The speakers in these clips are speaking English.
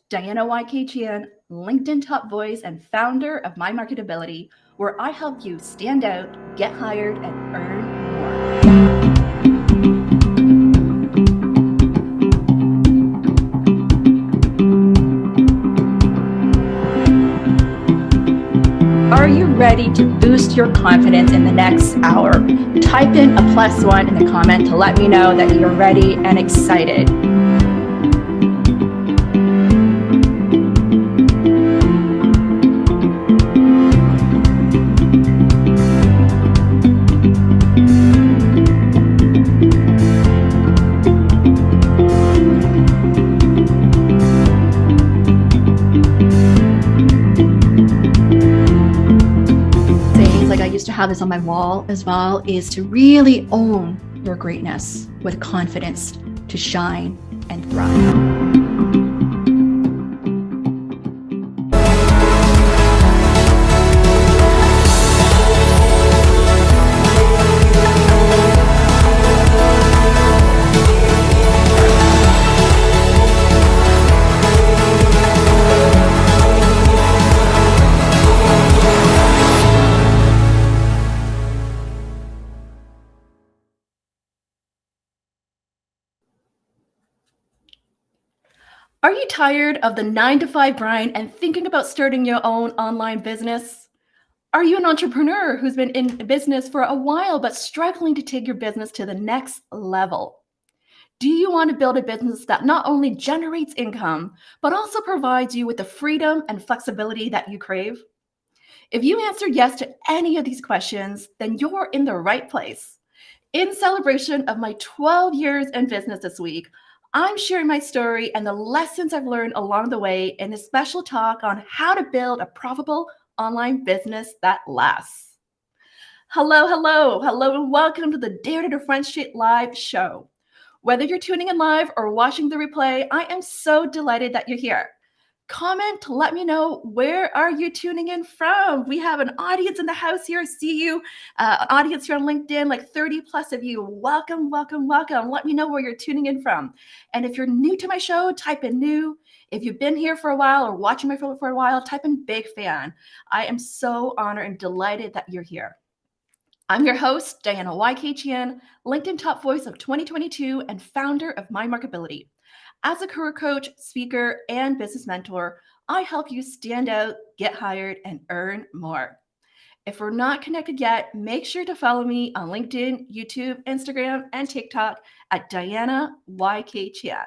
Diana YK Chan, LinkedIn top voice and founder of My Marketability, where I help you stand out, get hired, and earn more. Are you ready to boost your confidence in the next hour? Type in a +1 in the comment to let me know that you're ready and excited. Have this on my wall as well is to really own your greatness with confidence to shine and thrive. Are you tired of the 9-to-5 grind and thinking about starting your own online business? Are you an entrepreneur who's been in business for a while but struggling to take your business to the next level? Do you want to build a business that not only generates income, but also provides you with the freedom and flexibility that you crave? If you answer yes to any of these questions, then you're in the right place. In celebration of my 12 years in business this week, I'm sharing my story and the lessons I've learned along the way in a special talk on how to build a profitable online business that lasts. Hello, and welcome to the Dare to Differentiate live show. Whether you're tuning in live or watching the replay, I am so delighted that you're here. Comment to let me know, where are you tuning in from? We have an audience in the house here. See you, an audience here on LinkedIn, like 30 plus of you. Welcome. Let me know where you're tuning in from. And if you're new to my show, type in new. If you've been here for a while or watching my show for a while, type in big fan. I am so honored and delighted that you're here. I'm your host, Diana YK Chan, LinkedIn top voice of 2022 and founder of My Marketability. As a career coach, speaker, and business mentor, I help you stand out, get hired, and earn more. If we're not connected yet, make sure to follow me on LinkedIn, YouTube, Instagram, and TikTok at Diana YK Chan.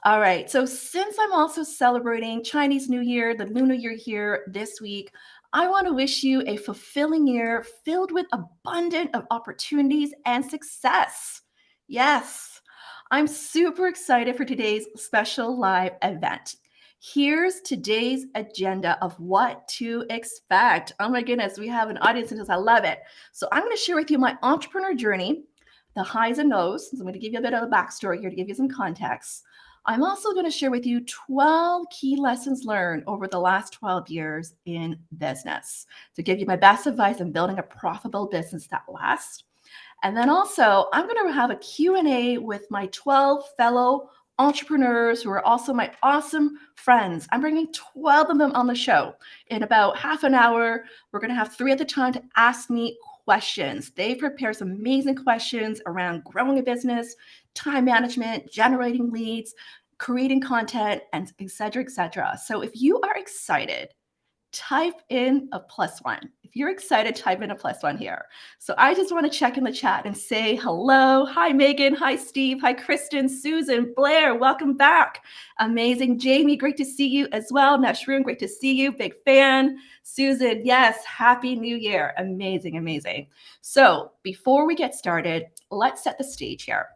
All right, so since I'm also celebrating Chinese New Year, the Lunar Year here this week, I want to wish you a fulfilling year filled with abundant of opportunities and success. Yes. I'm super excited for today's special live event. Here's today's agenda of what to expect. Oh my goodness, we have an audience in this. I love it. So I'm going to share with you my entrepreneur journey, the highs and lows. So I'm going to give you a bit of a backstory here to give you some context. I'm also going to share with you 12 key lessons learned over the last 12 years in business to give you my best advice on building a profitable business that lasts. And then also, I'm going to have a Q&A with my 12 fellow entrepreneurs who are also my awesome friends. I'm bringing 12 of them on the show. In about half an hour, we're going to have 3 at the time to ask me questions. They prepare some amazing questions around growing a business, time management, generating leads, creating content, and et cetera, et cetera. So if you are excited, type in a +1. If you're excited, type in a +1 here. So I just want to check in the chat and say hello. Hi, Megan. Hi, Steve. Hi, Kristen, Susan, Blair. Welcome back. Amazing. Jamie, great to see you as well. Nashroon, great to see you. Big fan. Susan, yes. Happy New Year. Amazing. So before we get started, let's set the stage here.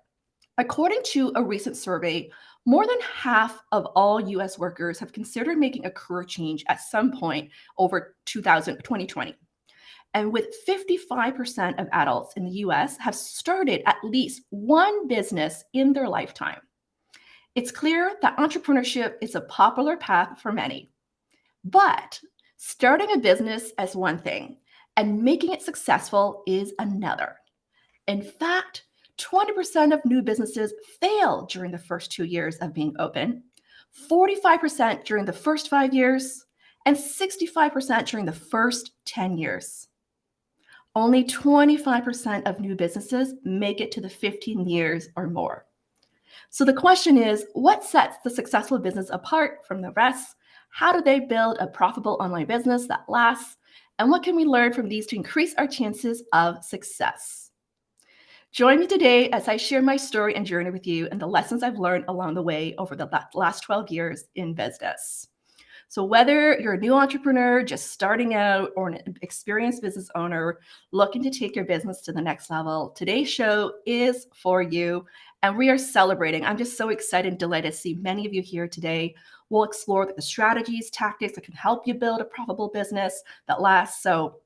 According to a recent survey, more than half of all U.S. workers have considered making a career change at some point over 2020. And with 55% of adults in the U.S. have started at least one business in their lifetime. It's clear that entrepreneurship is a popular path for many. But starting a business is one thing, and making it successful is another. In fact, 20% of new businesses fail during the first 2 years of being open. 45% during the first 5 years, and 65% during the first 10 years. Only 25% of new businesses make it to the 15 years or more. So the question is, what sets the successful business apart from the rest? How do they build a profitable online business that lasts? And what can we learn from these to increase our chances of success? Join me today as I share my story and journey with you and the lessons I've learned along the way over the last 12 years in business. So whether you're a new entrepreneur just starting out or an experienced business owner looking to take your business to the next level, today's show is for you. And we are celebrating. I'm just so excited and delighted to see many of you here today. We'll explore the strategies, tactics that can help you build a profitable business that lasts. So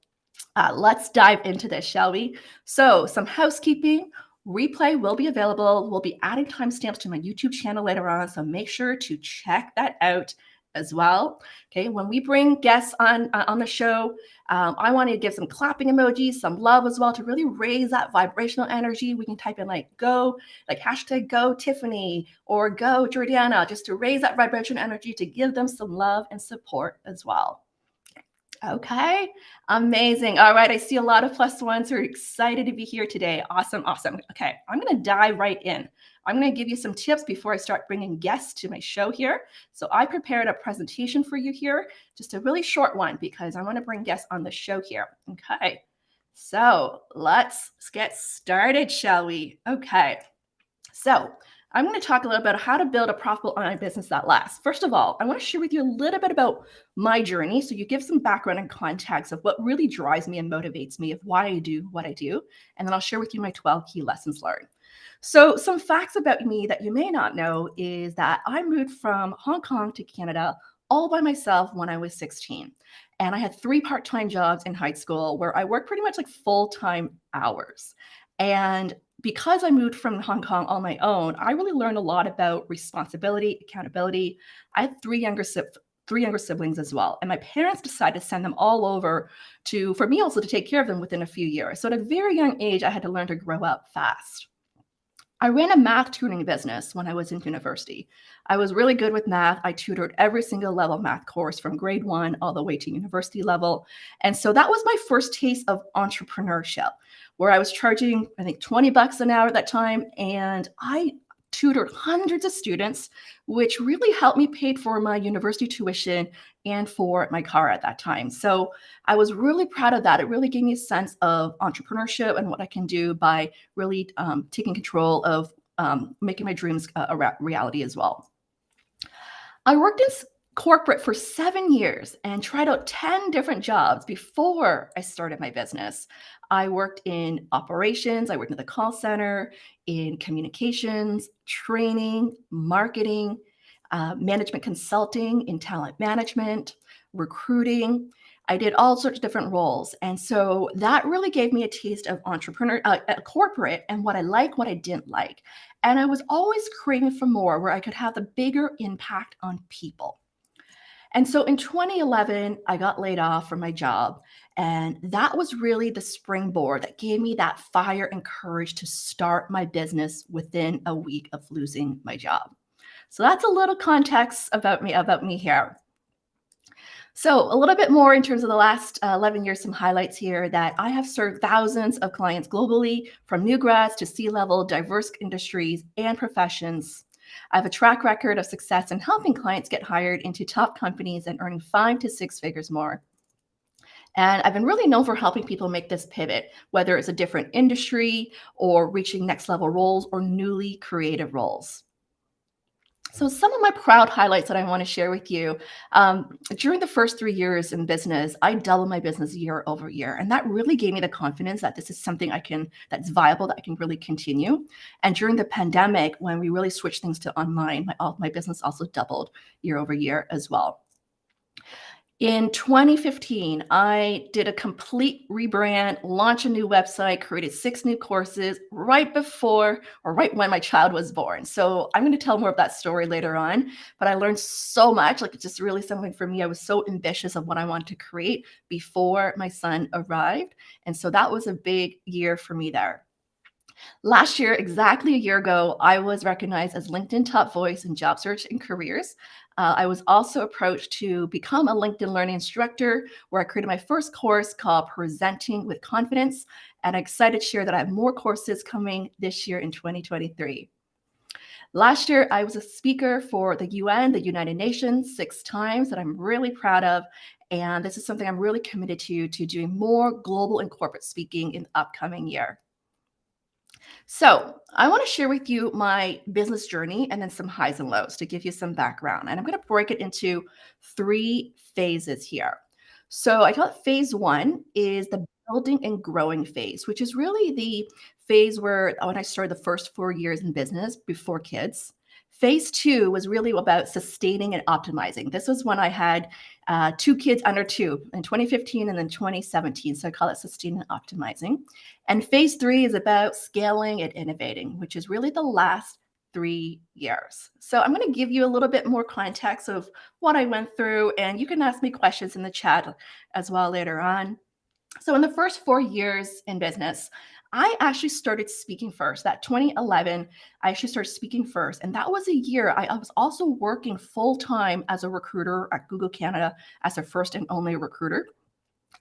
let's dive into this, shall we? So some housekeeping. Replay will be available. We'll be adding timestamps to my YouTube channel later on, so make sure to check that out as well. Okay, when we bring guests on the show, I want to give some clapping emojis, some love as well to really raise that vibrational energy. We can type in like go, like hashtag go Tiffany or go Jordana, just to raise that vibration energy to give them some love and support as well. Okay, amazing. All right, I see a lot of plus ones who are excited to be here today. Awesome, awesome. Okay, I'm going to dive right in. I'm going to give you some tips before I start bringing guests to my show here. So I prepared a presentation for you here, just a really short one because I want to bring guests on the show here. Okay, so let's get started, shall we? Okay, so I'm going to talk a little bit about how to build a profitable online business that lasts. First of all, I want to share with you a little bit about my journey so you give some background and context of what really drives me and motivates me of why I do what I do. And then I'll share with you my 12 key lessons learned. So some facts about me that you may not know is that I moved from Hong Kong to Canada all by myself when I was 16. And I had 3 part-time jobs in high school where I worked pretty much like full-time hours. And because I moved from Hong Kong on my own, I really learned a lot about responsibility, accountability. I had three younger siblings as well. And my parents decided to send them all over for me also to take care of them within a few years. So at a very young age, I had to learn to grow up fast. I ran a math tutoring business when I was in university. I was really good with math. I tutored every single level math course from grade 1 all the way to university level. And so that was my first taste of entrepreneurship, where I was charging, I think, $20 an hour at that time. And I tutored hundreds of students, which really helped me pay for my university tuition and for my car at that time. So I was really proud of that. It really gave me a sense of entrepreneurship and what I can do by really taking control of making my dreams a reality as well. I worked in corporate for 7 years and tried out 10 different jobs before I started my business. I worked in operations, I worked in the call center, in communications, training, marketing, management consulting, in talent management, recruiting. I did all sorts of different roles. And so that really gave me a taste of corporate and what I like, what I didn't like. And I was always craving for more where I could have the bigger impact on people. And so in 2011, I got laid off from my job. And that was really the springboard that gave me that fire and courage to start my business within a week of losing my job. So that's a little context about me here. So a little bit more in terms of the last 11 years, some highlights here that I have served thousands of clients globally, from new grads to C-level, diverse industries and professions. I have a track record of success in helping clients get hired into top companies and earning 5 to 6 figures more. And I've been really known for helping people make this pivot, whether it's a different industry or reaching next level roles or newly creative roles. So some of my proud highlights that I want to share with you. During the first 3 years in business, I doubled my business year over year. And that really gave me the confidence that this is something that's viable, that I can really continue. And during the pandemic, when we really switched things to online, my business also doubled year over year as well. In 2015, I did a complete rebrand, launched a new website, created 6 new courses right before or right when my child was born. So I'm going to tell more of that story later on, but I learned so much. Like, it's just really something for me. I was so ambitious of what I wanted to create before my son arrived. And so that was a big year for me there. Last year, exactly a year ago, I was recognized as LinkedIn top voice in job search and careers. I was also approached to become a LinkedIn learning instructor, where I created my first course called Presenting with Confidence. And I'm excited to share that I have more courses coming this year in 2023. Last year, I was a speaker for the UN, the United Nations, 6 times that I'm really proud of. And this is something I'm really committed to doing more global and corporate speaking in the upcoming year. So, I want to share with you my business journey and then some highs and lows to give you some background. And I'm going to break it into 3 phases here. So, I call it phase one is the building and growing phase, which is really the phase where when I started the first 4 years in business before kids. Phase two was really about sustaining and optimizing. This was when I had 2 kids under two in 2015 and then 2017. So I call it sustaining and optimizing. And phase three is about scaling and innovating, which is really the last 3 years. So I'm going to give you a little bit more context of what I went through, and you can ask me questions in the chat as well later on. So in the first 4 years in business, I actually started speaking first. That 2011, I actually started speaking first. And that was a year I was also working full time as a recruiter at Google Canada as their first and only recruiter.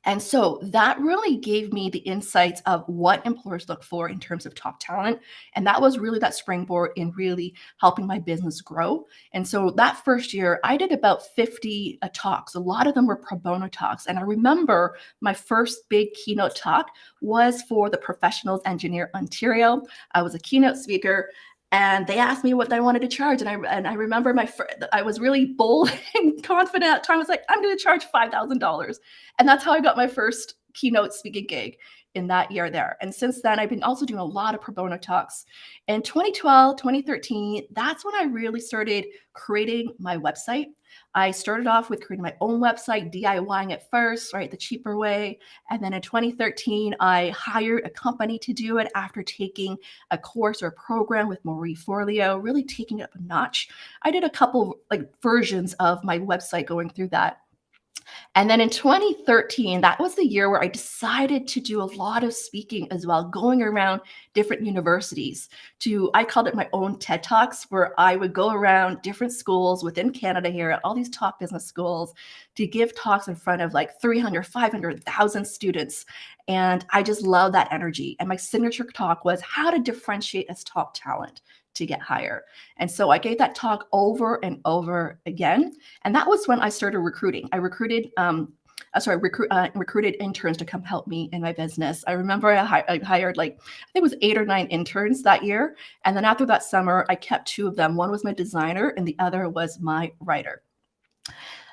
And so that really gave me the insights of what employers look for in terms of top talent. And that was really that springboard in really helping my business grow. And so that first year, I did about 50 talks. A lot of them were pro bono talks. And I remember my first big keynote talk was for the Professionals Engineer Ontario. I was a keynote speaker. And they asked me what I wanted to charge, and I remember I was really bold and confident at the time. I was like, I'm going to charge $5,000, and that's how I got my first keynote speaking gig in that year there. And since then, I've been also doing a lot of pro bono talks. In 2012, 2013, that's when I really started creating my website. I started off with creating my own website, DIYing it first, right, the cheaper way. And then in 2013, I hired a company to do it after taking a course or a program with Marie Forleo, really taking it up a notch. I did a couple like versions of my website going through that. And then in 2013, that was the year where I decided to do a lot of speaking as well, going around different universities I called it my own TED Talks, where I would go around different schools within Canada here at all these top business schools to give talks in front of like 300, 500,000 students. And I just love that energy. And my signature talk was how to differentiate as top talent to get hired. And so I gave that talk over and over again. And that was when I started recruiting. I recruited interns to come help me in my business. I remember I hired like, I think it was 8 or 9 interns that year. And then after that summer, I kept 2 of them. One was my designer and the other was my writer.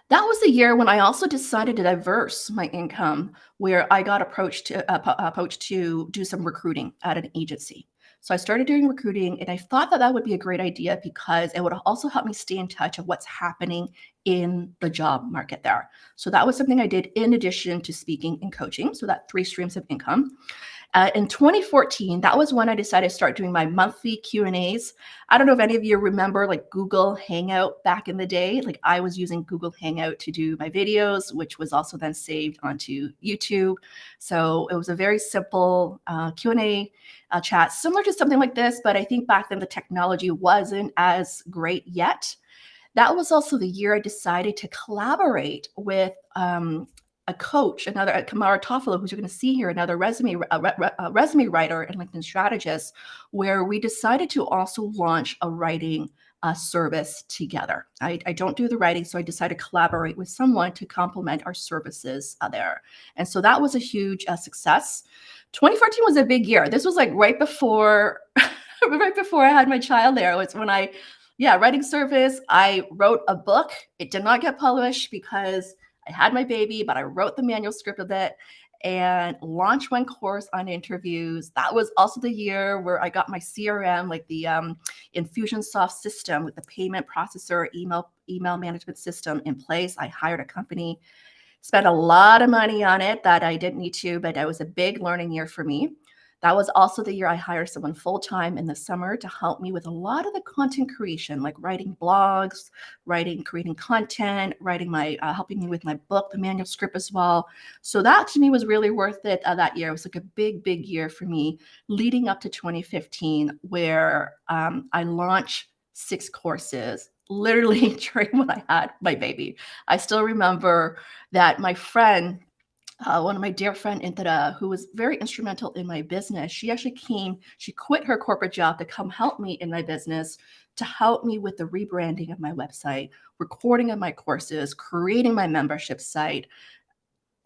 That was the year when I also decided to diverse my income, where I got approached to do some recruiting at an agency. So I started doing recruiting, and I thought that that would be a great idea because it would also help me stay in touch of what's happening in the job market there. So that was something I did in addition to speaking and coaching. So that 3 streams of income. In 2014, that was when I decided to start doing my monthly Q&As. I don't know if any of you remember like Google Hangout back in the day. Like I was using Google Hangout to do my videos, which was also then saved onto YouTube. So it was a very simple Q&A chat, similar to something like this, but I think back then the technology wasn't as great yet. That was also the year I decided to collaborate with a coach, another Kamara Toffolo, who's you're going to see here, another resume writer and LinkedIn strategist, where we decided to also launch a writing service together. I don't do the writing, so I decided to collaborate with someone to complement our services there. And so that was a huge success. 2014 was a big year. This was like right before, right before I had my child there. It was when writing service. I wrote a book. It did not get published because I had my baby, but I wrote the manual script of it and launched one course on interviews. That was also the year where I got my CRM, like the Infusionsoft system with the payment processor, email management system in place. I hired a company, spent a lot of money on it that I didn't need to, but it was a big learning year for me. That was also the year I hired someone full-time in the summer to help me with a lot of the content creation, like writing blogs, creating content, writing helping me with my book, the manuscript as well. So that to me was really worth it that year. It was like a big, big year for me leading up to 2015, where I launched 6 courses literally during when I had my baby. I still remember that my friend, one of my dear friend Intara, who was very instrumental in my business, she quit her corporate job to come help me in my business, to help me with the rebranding of my website, recording of my courses, creating my membership site,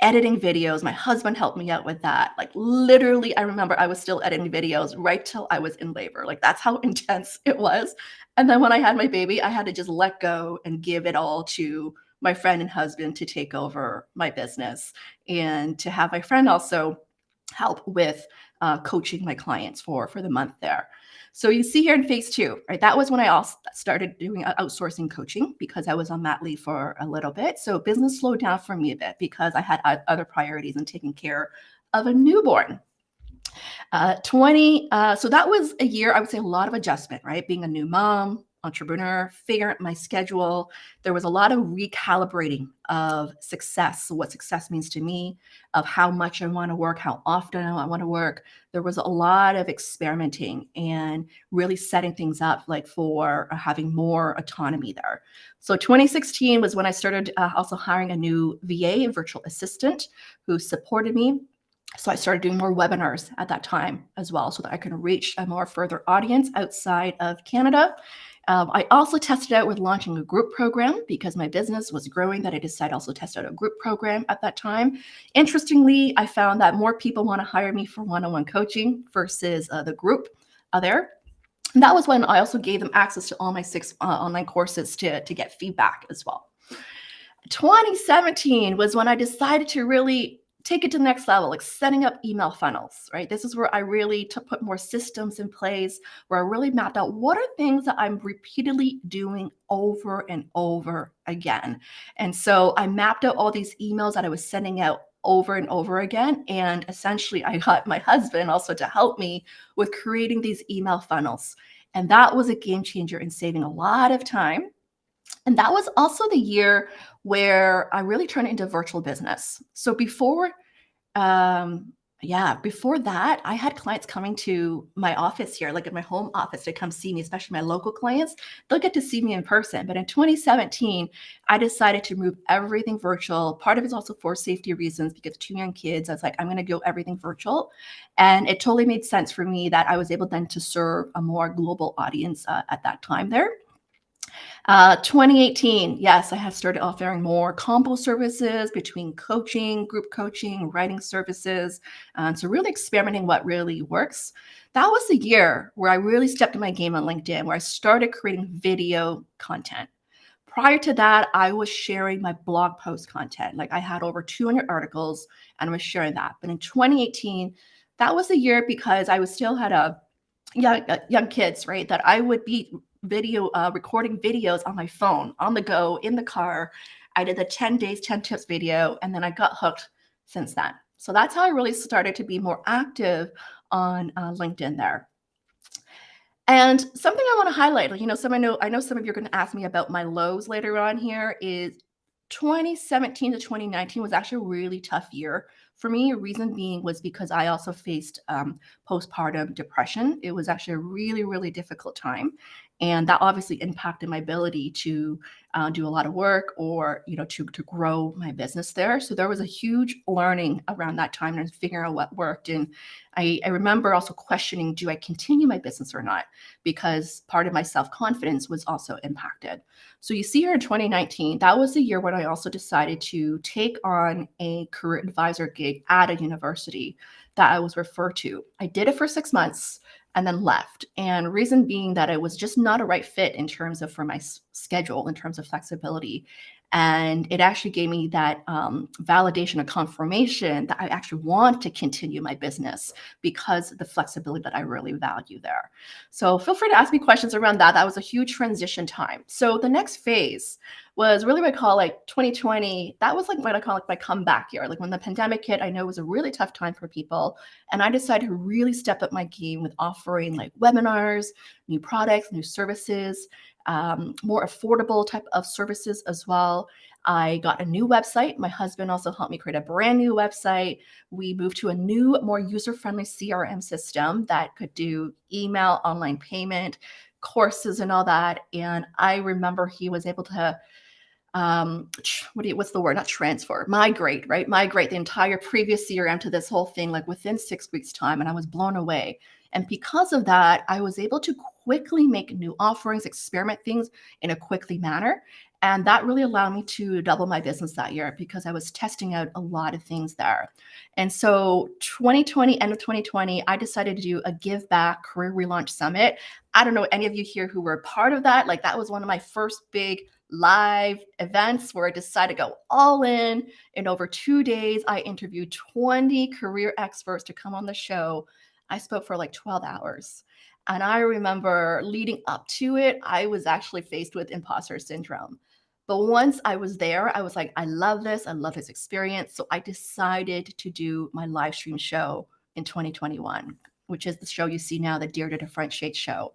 editing videos. My husband helped me out with that. Like literally, I remember I was still editing videos right till I was in labor. Like that's how intense it was. And then when I had my baby, I had to just let go and give it all to my friend and husband to take over my business, and to have my friend also help with coaching my clients for the month there. So you see here in phase 2, right? That was when I also started doing outsourcing coaching because I was on mat leave for a little bit. So business slowed down for me a bit because I had other priorities and taking care of a newborn. 20. So that was a year, I would say, a lot of adjustment, right? Being a new mom, entrepreneur, figuring out my schedule. There was a lot of recalibrating of success. So what success means to me, of how much I want to work, how often I want to work. There was a lot of experimenting and really setting things up like for having more autonomy there. So 2016 was when I started also hiring a new VA, a virtual assistant, who supported me. So I started doing more webinars at that time as well, so that I can reach a more further audience outside of Canada. I also tested out with launching a group program because my business was growing, that I decided also to test out a group program at that time. Interestingly, I found that more people want to hire me for one-on-one coaching versus the group there. And that was when I also gave them access to all my 6 online courses to get feedback as well. 2017 was when I decided to really take it to the next level, like setting up email funnels, right? This is where I really put more systems in place, where I really mapped out what are things that I'm repeatedly doing over and over again. And so I mapped out all these emails that I was sending out over and over again. And essentially, I got my husband also to help me with creating these email funnels. And that was a game changer in saving a lot of time. And that was also the year where I really turned into virtual business. So um, before that, I had clients coming to my office here, like at my home office, to come see me, especially my local clients. They'll get to see me in person. But in 2017, I decided to move everything virtual. Part of it is also for safety reasons because 2 young kids. I was like, I'm going to go everything virtual. And it totally made sense for me that I was able then to serve a more global audience at that time there. 2018, yes, I have started offering more combo services between coaching, group coaching, writing services. So really experimenting what really works. That was the year where I really stepped in my game on LinkedIn, where I started creating video content. Prior to that, I was sharing my blog post content. Like I had over 200 articles and I was sharing that. But in 2018, that was the year because I was still had a young kids, right? That I would be recording videos on my phone, on the go, in the car. I did the 10 days, 10 tips video, and then I got hooked since then. So that's how I really started to be more active on LinkedIn there. And something I want to highlight, like, I know some of you are going to ask me about my lows later on here, is 2017 to 2019 was actually a really tough year for me. Reason being was because I also faced postpartum depression. It was actually a really, really difficult time. And that obviously impacted my ability to do a lot of work or, to grow my business there. So there was a huge learning around that time and figuring out what worked. And I remember also questioning, do I continue my business or not? Because part of my self-confidence was also impacted. So you see here in 2019, that was the year when I also decided to take on a career advisor gig at a university that I was referred to. I did it for 6 months and then left. And reason being that it was just not a right fit in terms of for my schedule, in terms of flexibility. And it actually gave me that validation and confirmation that I actually want to continue my business because of the flexibility that I really value there. So feel free to ask me questions around that. That was a huge transition time. So the next phase was really what I call like 2020. That was like what I call like my comeback year. Like when the pandemic hit, I know it was a really tough time for people. And I decided to really step up my game with offering like webinars, new products, new services, more affordable type of services as well. I got a new website. My husband also helped me create a brand new website. We moved to a new, more user-friendly CRM system that could do email, online payment, courses, and all that. And I remember he was able to what's the word? Not transfer, migrate, right? Migrate the entire previous CRM to this whole thing like within 6 weeks time. And I was blown away. And because of that, I was able to quickly make new offerings, experiment things in a quickly manner. And that really allowed me to double my business that year because I was testing out a lot of things there. And so 2020, end of 2020, I decided to do a Give Back Career Relaunch Summit. I don't know any of you here who were a part of that. Like that was one of my first big live events where I decided to go all in. In over 2 days, I interviewed 20 career experts to come on the show. I spoke for like 12 hours. And I remember leading up to it, I was actually faced with imposter syndrome. But once I was there, I was like, I love this. I love this experience. So I decided to do my live stream show in 2021, which is the show you see now, the Dare to Differentiate show.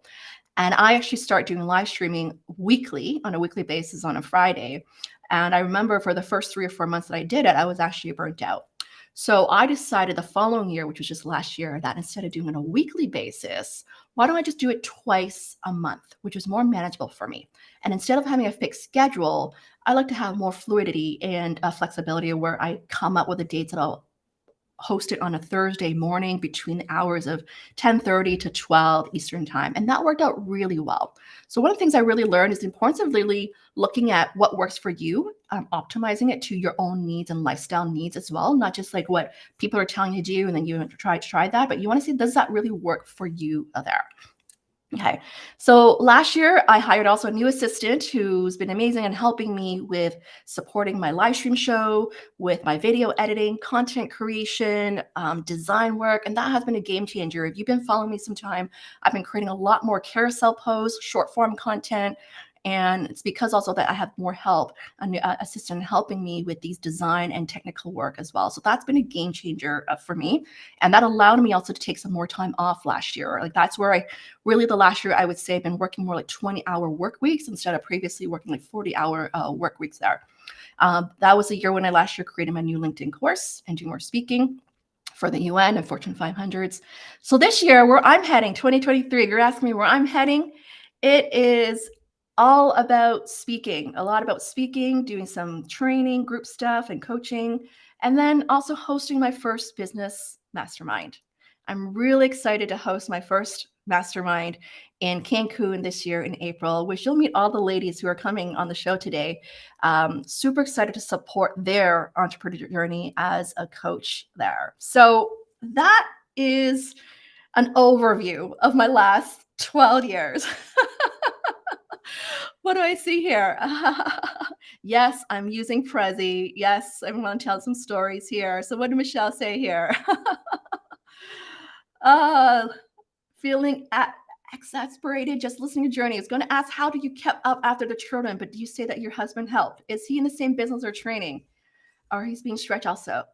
And I actually start doing live streaming weekly on a weekly basis on a Friday. And I remember for the first 3 or 4 months that I did it, I was actually burnt out. So I decided the following year, which was just last year, that instead of doing it on a weekly basis, why don't I just do it twice a month, which is more manageable for me. And instead of having a fixed schedule, I like to have more fluidity and flexibility where I come up with the dates that I'll host it on a Thursday morning between the hours of 10:30 to 12 Eastern time. And that worked out really well. So one of the things I really learned is the importance of really looking at what works for you, optimizing it to your own needs and lifestyle needs as well, not just like what people are telling you to do and then you try that, but you want to see, does that really work for you there? Okay. So last year, I hired also a new assistant who's been amazing in helping me with supporting my live stream show, with my video editing, content creation, design work. And that has been a game changer. If you've been following me some time, I've been creating a lot more carousel posts, short form content. And it's because also that I have more help, a new assistant helping me with these design and technical work as well. So that's been a game changer for me. And that allowed me also to take some more time off last year. Like that's where I really, the last year, I would say I've been working more like 20-hour work weeks instead of previously working like 40-hour work weeks there. That was the year when I last year created my new LinkedIn course and do more speaking for the UN and Fortune 500s. So this year, where I'm heading, 2023, you're asking me where I'm heading, it is all about speaking, a lot about speaking, doing some training, group stuff, and coaching, and then also hosting my first business mastermind. I'm really excited to host my first mastermind in Cancun this year in April, which you'll meet all the ladies who are coming on the show today. Super excited to support their entrepreneur journey as a coach there. So that is an overview of my last 12 years. What do I see here? Yes, I'm using Prezi. Yes, I'm going to tell some stories here. So what did Michelle say here? uh, feeling exasperated just listening to Journey. I was going to ask, how do you keep up after the children? But do you say that your husband helped? Is he in the same business or training? Or he's being stretched also?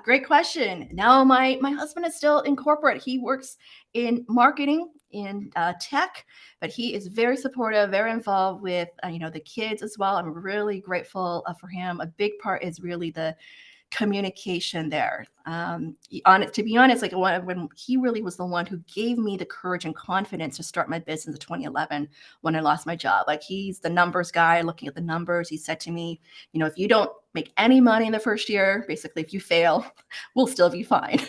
Great question. No, my husband is still in corporate. He works in marketing, in tech, but he is very supportive, very involved with the kids as well. I'm really grateful for him. A big part is really the communication there. To be honest, like when he really was the one who gave me the courage and confidence to start my business in 2011 when I lost my job. Like he's the numbers guy, looking at the numbers. He said to me, if you don't make any money in the first year, basically if you fail, we'll still be fine.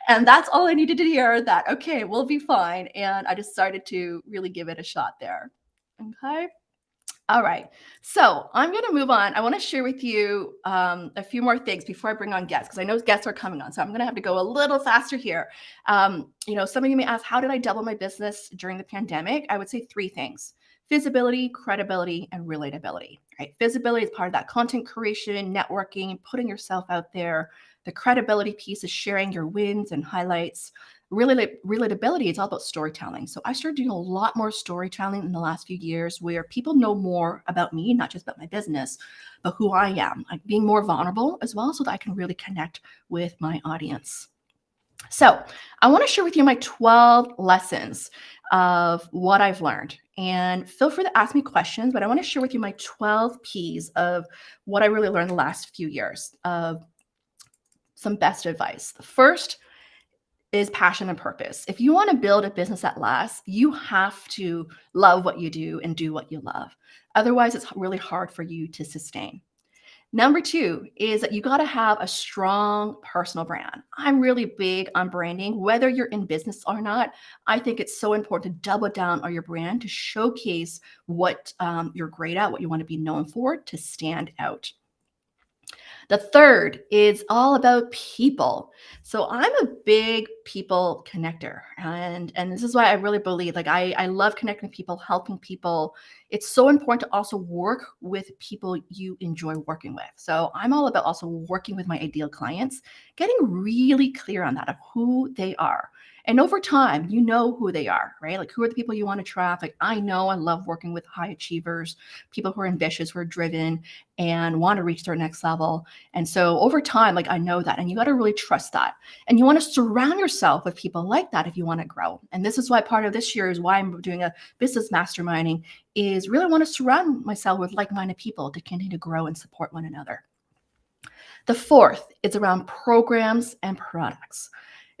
And that's all I needed to hear, that, okay, we'll be fine. And I decided to really give it a shot there. Okay. All right. So I'm going to move on. I want to share with you a few more things before I bring on guests, because I know guests are coming on. So I'm going to have to go a little faster here. Some of you may ask, how did I double my business during the pandemic? I would say 3 things: visibility, credibility, and relatability. Right? Visibility is part of that content creation, networking, putting yourself out there, The credibility piece is sharing your wins and highlights. Really, relatability is all about storytelling. So I started doing a lot more storytelling in the last few years where people know more about me, not just about my business, but who I am, like being more vulnerable as well so that I can really connect with my audience. So I want to share with you my 12 lessons of what I've learned. And feel free to ask me questions, but I want to share with you my 12 P's of what I really learned the last few years of some best advice. The first is passion and purpose. If you want to build a business that lasts, you have to love what you do and do what you love. Otherwise, it's really hard for you to sustain. Number two is that you got to have a strong personal brand. I'm really big on branding, whether you're in business or not. I think it's so important to double down on your brand to showcase what you're great at, what you want to be known for, to stand out. The third is all about people. So I'm a big people connector. And this is why I really believe like I love connecting with people, helping people. It's so important to also work with people you enjoy working with. So I'm all about also working with my ideal clients, getting really clear on that of who they are. And over time, you know who they are, right? Like who are the people you want to attract? Like I know I love working with high achievers, people who are ambitious, who are driven and want to reach their next level. And so over time, like I know that, and you got to really trust that. And you want to surround yourself with people like that if you want to grow. And this is why part of this year is why I'm doing a business masterminding is really want to surround myself with like-minded people to continue to grow and support one another. The fourth is around programs and products.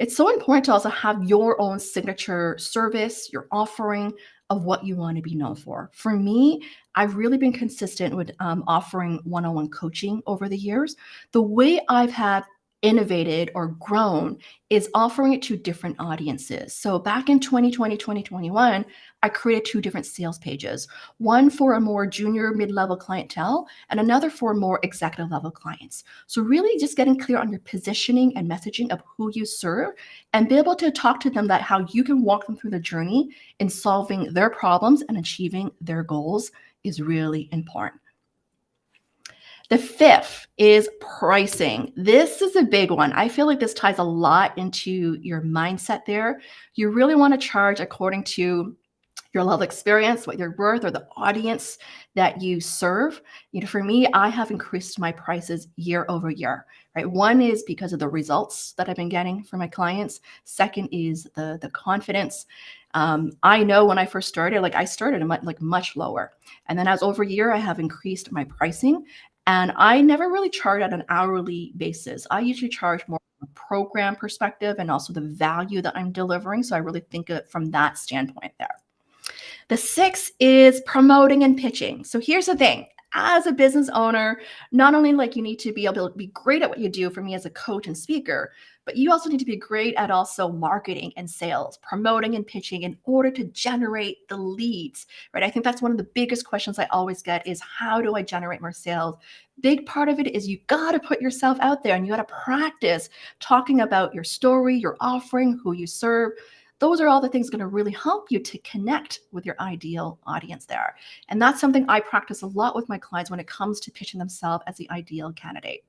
It's so important to also have your own signature service, your offering of what you want to be known for. For me, I've really been consistent with offering one-on-one coaching over the years. The way I've had innovated or grown is offering it to different audiences. So back in 2020, 2021, I created two different sales pages, one for a more junior mid-level clientele and another for more executive level clients. So really just getting clear on your positioning and messaging of who you serve and be able to talk to them that how you can walk them through the journey in solving their problems and achieving their goals is really important. The fifth is pricing. This is a big one. I feel like this ties a lot into your mindset there. You really want to charge according to your level of experience, what you're worth, or the audience that you serve. For me, I have increased my prices year over year, right? One is because of the results that I've been getting from my clients. Second is the confidence. I know when I first started, like I started much lower. And then as over a year, I have increased my pricing. And I never really charge at an hourly basis. I usually charge more from a program perspective and also the value that I'm delivering. So I really think of it from that standpoint there. The sixth is promoting and pitching. So here's the thing. As a business owner, not only like you need to be able to be great at what you do for me as a coach and speaker, but you also need to be great at also marketing and sales, promoting and pitching in order to generate the leads, right? I think that's one of the biggest questions I always get is how do I generate more sales? Big part of it is you got to put yourself out there and you got to practice talking about your story, your offering, who you serve. Those are all the things going to really help you to connect with your ideal audience there. And that's something I practice a lot with my clients when it comes to pitching themselves as the ideal candidate.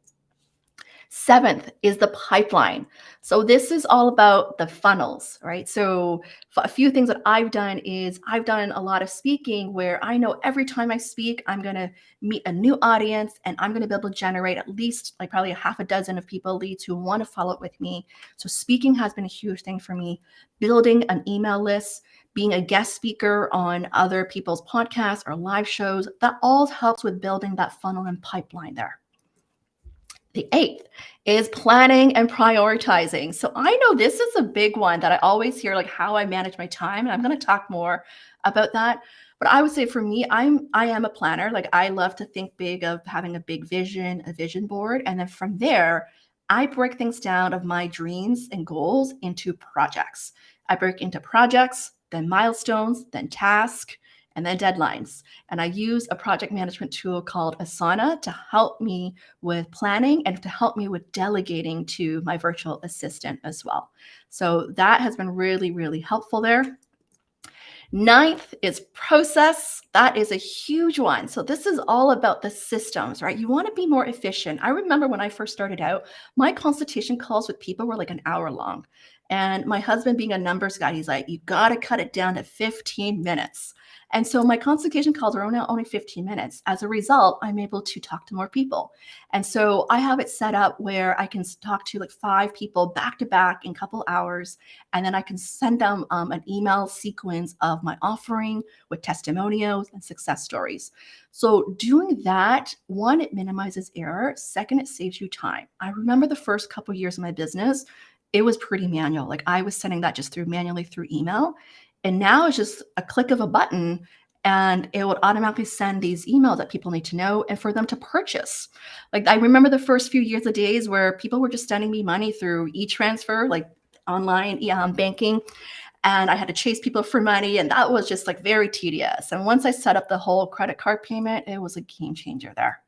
Seventh is the pipeline. So this is all about the funnels, right? So a few things that I've done is I've done a lot of speaking where I know every time I speak, I'm going to meet a new audience and I'm going to be able to generate at least like probably a half a dozen of people leads who want to follow up with me. So speaking has been a huge thing for me. Building an email list, being a guest speaker on other people's podcasts or live shows, that all helps with building that funnel and pipeline there. The eighth is planning and prioritizing. So I know this is a big one that I always hear, like how I manage my time. And I'm going to talk more about that. But I would say for me, I am a planner. Like I love to think big of having a big vision, a vision board. And then from there, I break things down of my dreams and goals into projects. I break into projects, then milestones, then tasks, and then deadlines. And I use a project management tool called Asana to help me with planning and to help me with delegating to my virtual assistant as well. So that has been really, really helpful there. Ninth is process. That is a huge one. So this is all about the systems, right? You want to be more efficient. I remember when I first started out, my consultation calls with people were like an hour long. And my husband, being a numbers guy, he's like, you got to cut it down to 15 minutes. And so my consultation calls are now only 15 minutes. As a result, I'm able to talk to more people. And so I have it set up where I can talk to like 5 people back to back in a couple hours. And then I can send them an email sequence of my offering with testimonials and success stories. So doing that, one, it minimizes error. Second, it saves you time. I remember the first couple of years of my business, it was pretty manual. Like I was sending that just manually through email. And now it's just a click of a button and it would automatically send these emails that people need to know and for them to purchase. Like I remember the first few years of days where people were just sending me money through e-transfer, like online banking, and I had to chase people for money, and that was just like very tedious. And once I set up the whole credit card payment, it was a game changer there.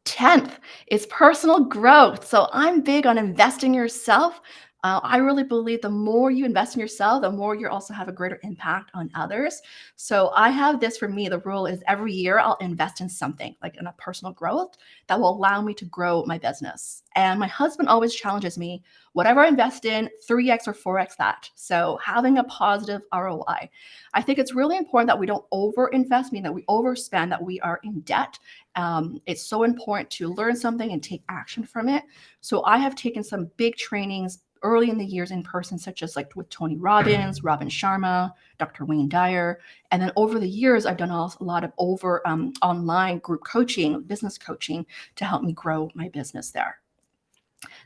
10th is personal growth. So I'm big on investing in yourself. I really believe the more you invest in yourself, the more you also have a greater impact on others. So I have this for me, the rule is every year I'll invest in something like in a personal growth that will allow me to grow my business. And my husband always challenges me, whatever I invest in, 3x or 4x that. So having a positive ROI. I think it's really important that we don't overinvest, meaning that we overspend, that we are in debt. It's so important to learn something and take action from it. So I have taken some big trainings early in the years in person, such as like with Tony Robbins, Robin Sharma, Dr. Wayne Dyer. And then over the years, I've done a lot of online group coaching, business coaching to help me grow my business there.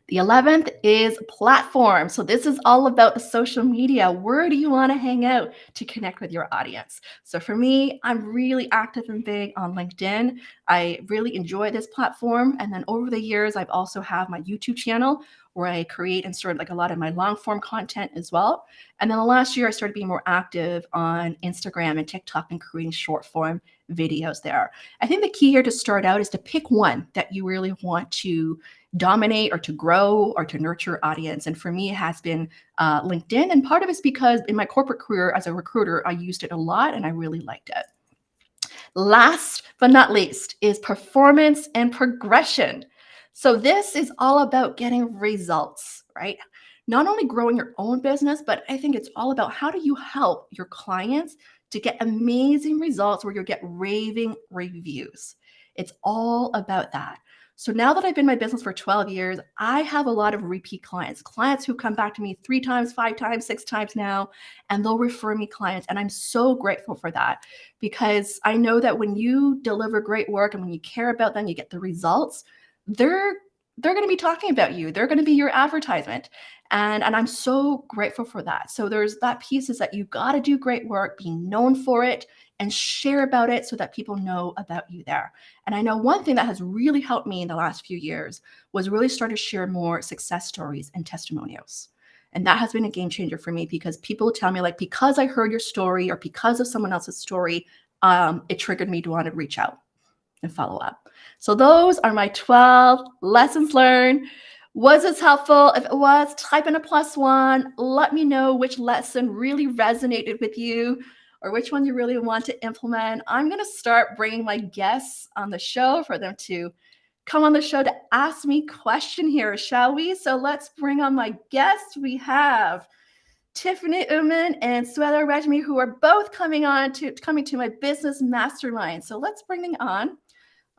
The 11th is platform. So this is all about the social media. Where do you want to hang out to connect with your audience? So for me, I'm really active and big on LinkedIn. I really enjoy this platform. And then over the years, I've also have my YouTube channel where I create and sort of like a lot of my long form content as well. And then the last year, I started being more active on Instagram and TikTok and creating short form videos there. I think the key here to start out is to pick one that you really want to dominate or to grow or to nurture audience. And for me, it has been LinkedIn. And part of it's because in my corporate career as a recruiter, I used it a lot and I really liked it. Last but not least is performance and progression. So this is all about getting results, right? Not only growing your own business, but I think it's all about how do you help your clients to get amazing results where you'll get raving reviews. It's all about that. So now that I've been in my business for 12 years, I have a lot of repeat clients who come back to me 3 times, 5 times, 6 times now, and they'll refer me clients. And I'm so grateful for that because I know that when you deliver great work and when you care about them, you get the results, they're going to be talking about you. They're going to be your advertisement. And I'm so grateful for that. So there's that piece is that you got to do great work, be known for it, and share about it so that people know about you there. And I know one thing that has really helped me in the last few years was really start to share more success stories and testimonials. And that has been a game changer for me because people tell me like, because I heard your story or because of someone else's story, it triggered me to want to reach out and follow up. So those are my 12 lessons learned. Was this helpful? If it was, type in a +1. Let me know which lesson really resonated with you or which one you really want to implement. I'm going to start bringing my guests on the show for them to come on the show to ask me question here, shall we? So let's bring on my guests. We have Tiffany Uman and Swetha Rajmi, who are both coming to my business mastermind. So let's bring them on.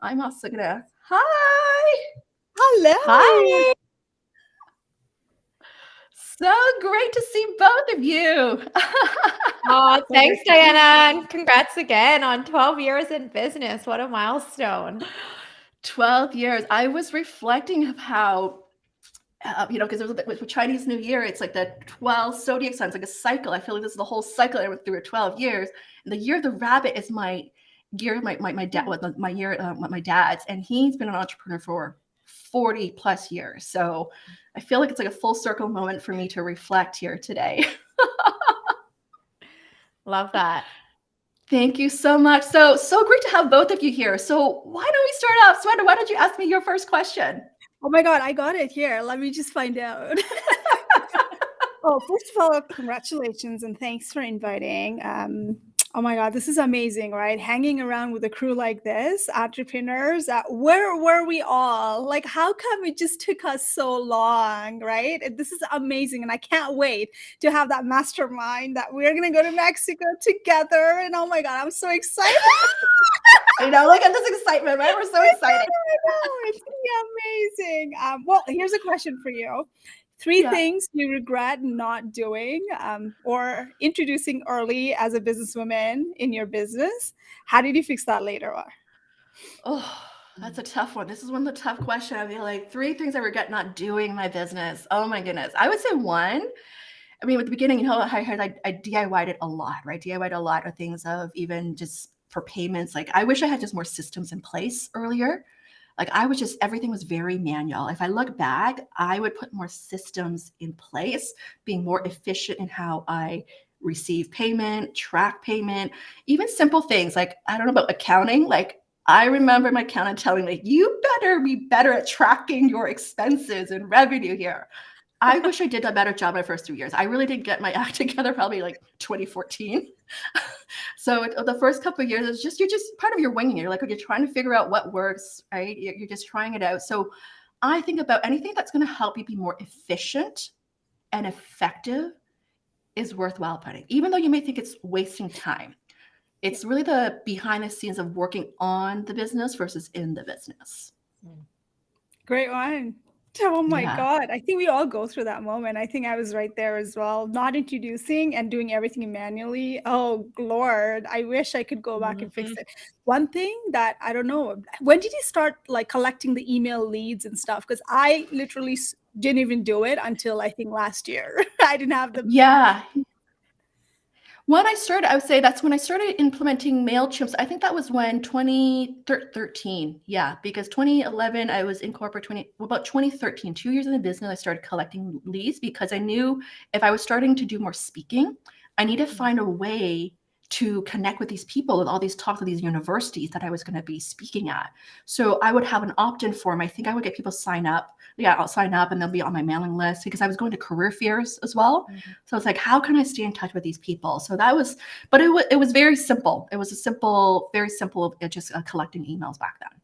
I'm also gonna, hi. Hello. Hi. So great to see both of you. Oh, thanks, Diana. And congrats again on 12 years in business. What a milestone. 12 years. I was reflecting of how, because with Chinese New Year, it's like the 12 zodiac signs, like a cycle. I feel like this is the whole cycle I went through 12 years. And the year of the rabbit is my year, my dad's, and he's been an entrepreneur for 40 plus years. So I feel like it's like a full circle moment for me to reflect here today. Love that. Thank you so much. So great to have both of you here. So why don't we start off? Sweta, why don't you ask me your first question? Oh my God, I got it here. Let me just find out. Oh, first of all, congratulations and thanks for inviting. Oh my God, this is amazing, right? Hanging around with a crew like this, entrepreneurs, where were we all? Like, how come it just took us so long, right? And this is amazing. And I can't wait to have that mastermind that we're going to go to Mexico together. And oh my God, I'm so excited. I know, look at this excitement, right? We're so excited. I know, it's going to be amazing. Well, here's a question for you. Three Yeah. things you regret not doing or introducing early as a businesswoman in your business. How did you fix that later on? Oh, that's a tough one. This is one of the tough questions. I mean, like 3 things I regret not doing in my business. Oh my goodness. I would say one. I mean, at the beginning, you know, I DIY'd it a lot, right? DIY'd a lot of things of even just for payments. Like I wish I had just more systems in place earlier. Like everything was very manual. If I look back, I would put more systems in place, being more efficient in how I receive payment, track payment, even simple things like, I don't know about accounting. Like I remember my accountant telling me, you better be better at tracking your expenses and revenue here. I wish I did a better job my first 3 years. I really didn't get my act together probably like 2014. So the first couple of years, you're just part of your winging. You're like, you're trying to figure out what works, right? You're just trying it out. So I think about anything that's going to help you be more efficient and effective is worthwhile putting, even though you may think it's wasting time. It's really the behind the scenes of working on the business versus in the business. Great one. Oh my Yeah. God. I think we all go through that moment. I think I was right there as well, not introducing and doing everything manually. Oh, Lord, I wish I could go back and fix it. One thing that I don't know, when did you start like collecting the email leads and stuff? Because I literally didn't even do it until I think last year. I didn't have the. Yeah. When I started, I would say that's when I started implementing MailChimp. I think that was when 2013. Yeah, because 2011, I was in corporate about 2013, 2 years in the business, I started collecting leads because I knew if I was starting to do more speaking, I need to find a way to connect with these people with all these talks at these universities that I was going to be speaking at. So I would have an opt-in form. I think I would get people sign up. Yeah, I'll sign up and they'll be on my mailing list because I was going to career fairs as well. So it's like, how can I stay in touch with these people? So that was, but it was very simple. It was a simple, very simple, just collecting emails back then.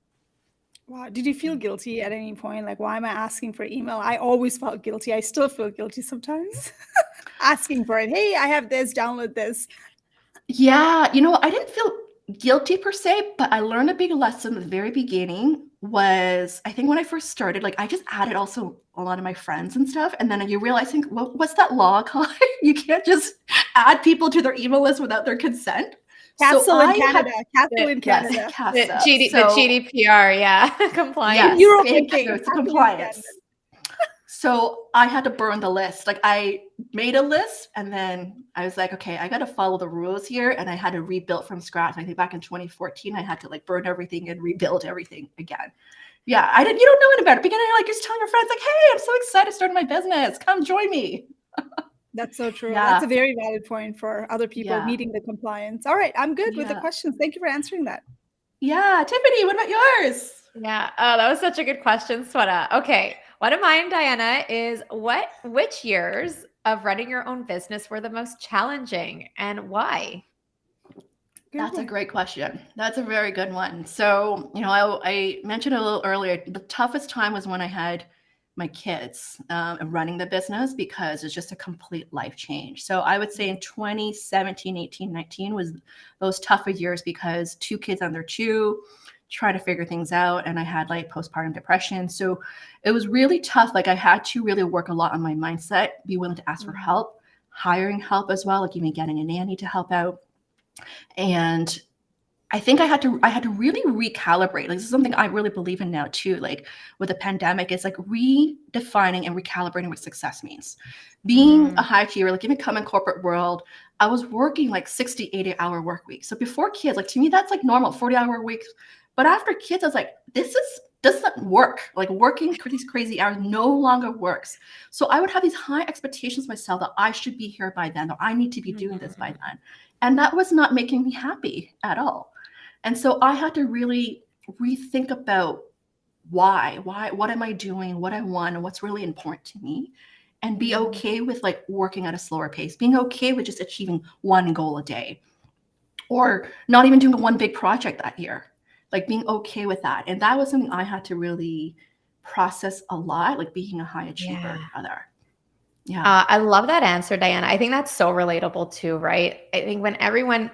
Wow. Did you feel guilty at any point? Like, why am I asking for email? I always felt guilty. I still feel guilty sometimes asking for it. Hey, I have this, download this. Yeah, you know, I didn't feel guilty per se, but I learned a big lesson at the very beginning was, I think when I first started, like I just added also a lot of my friends and stuff. And then you realize, what's that law called? You can't just add people to their email list without their consent. Castle in Canada. Yes, CASA. The GDPR, yeah, compliance. Yes, it's compliance. So I had to burn the list. Like I made a list and then I was like, okay, I got to follow the rules here. And I had to rebuild from scratch. I think back in 2014, I had to like burn everything and rebuild everything again. Yeah, you don't know any better. Beginning, like just telling your friends like, hey, I'm so excited starting my business. Come join me. That's so true. Yeah. That's a very valid point for other people meeting the compliance. All right, I'm good with the questions. Thank you for answering that. Yeah, Tiffany, what about yours? Yeah, oh, that was such a good question, Sweta. Okay, one of mine, Diana, is which years of running your own business were the most challenging and why? That's a great question. That's a very good one. So, you know, I mentioned a little earlier, the toughest time was when I had my kids running the business because it's just a complete life change. So I would say in 2017, 18, 19 was those tougher years because 2 kids under 2, trying to figure things out. And I had like postpartum depression. So it was really tough. Like I had to really work a lot on my mindset, be willing to ask for help, hiring help as well, like even getting a nanny to help out. And I think I had to really recalibrate. Like this is something I really believe in now too. Like with the pandemic, it's like redefining and recalibrating what success means. Being a high achiever, like even come in corporate world, I was working like 60, 80-hour work weeks. So before kids, like to me, that's like normal, 40-hour weeks. But after kids, I was like, this doesn't work. Like working these crazy hours no longer works. So I would have these high expectations myself that I should be here by then, or I need to be doing this by then. And that was not making me happy at all. And so I had to really rethink about why, what am I doing, what I want, and what's really important to me. and be okay with like working at a slower pace, being okay with just achieving one goal a day or not even doing one big project that year, like being okay with that. And that was something I had to really process a lot, like being a high achiever Yeah. other. Yeah. I love that answer, Diana. I think that's so relatable too, right? I think when anyone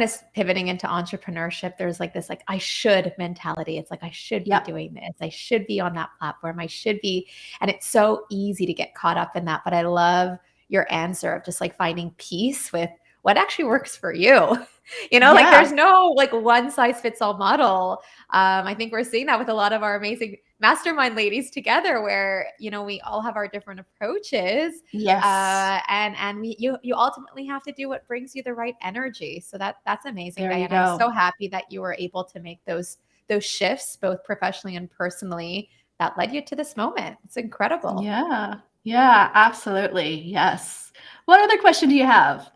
is pivoting into entrepreneurship, there's like this like I should mentality. It's like I should be Yep. doing this. I should be on that platform. I should be. And it's so easy to get caught up in that. But I love your answer of just like finding peace with what actually works for you. Like Yeah. there's no like one size fits all model. I think we're seeing that with a lot of our amazing mastermind ladies together where, we all have our different approaches. Yes. And you ultimately have to do what brings you the right energy. So that's amazing, There you Diana. I'm go. so happy that you were able to make those shifts, both professionally and personally, that led you to this moment. It's incredible. Yeah. Yeah, absolutely. Yes. What other question do you have?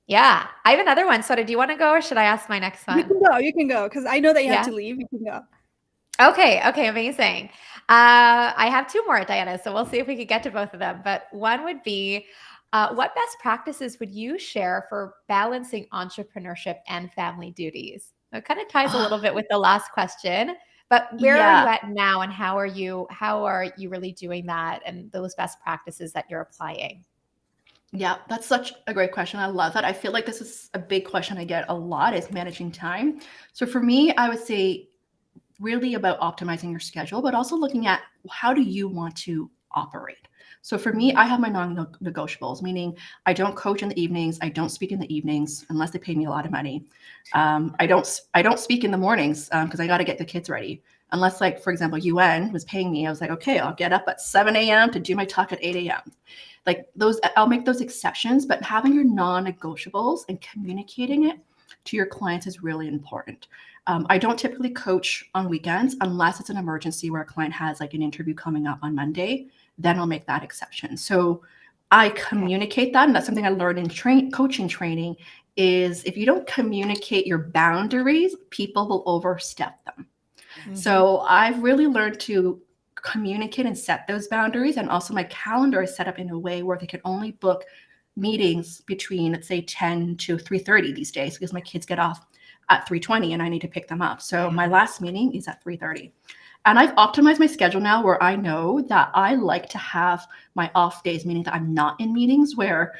Yeah. I have another one. So do you want to go or should I ask my next one? You can go because I know that you have Yeah. to leave. You can go. Okay, amazing. I have two more, Diana, so we'll see if we could get to both of them. But one would be, what best practices would you share for balancing entrepreneurship and family duties? So it kind of ties a little bit with the last question, but where are you Yeah. at now, and how are you really doing that, and those best practices that you're applying? Yeah, that's such a great question. I love that. I feel like this is a big question I get a lot is managing time. So for me, I would say really about optimizing your schedule, but also looking at how do you want to operate. So for me, I have my non-negotiables, meaning I don't coach in the evenings. I don't speak in the evenings unless they pay me a lot of money. I don't speak in the mornings because I got to get the kids ready. Unless, like, for example, UN was paying me, I was like, okay, I'll get up at 7 a.m. to do my talk at 8 a.m. Like those, I'll make those exceptions, but having your non-negotiables and communicating it to your clients is really important. I don't typically coach on weekends unless it's an emergency where a client has like an interview coming up on Monday. Then I'll make that exception. So I communicate that, and that's something I learned in coaching training. Is if you don't communicate your boundaries, people will overstep them. Mm-hmm. So I've really learned to communicate and set those boundaries, and also my calendar is set up in a way where they can only book meetings between, let's say, 10 to 3:30 these days because my kids get off at 3:20 and I need to pick them up. So my last meeting is at 3:30. And I've optimized my schedule now where I know that I like to have my off days, meaning that I'm not in meetings, where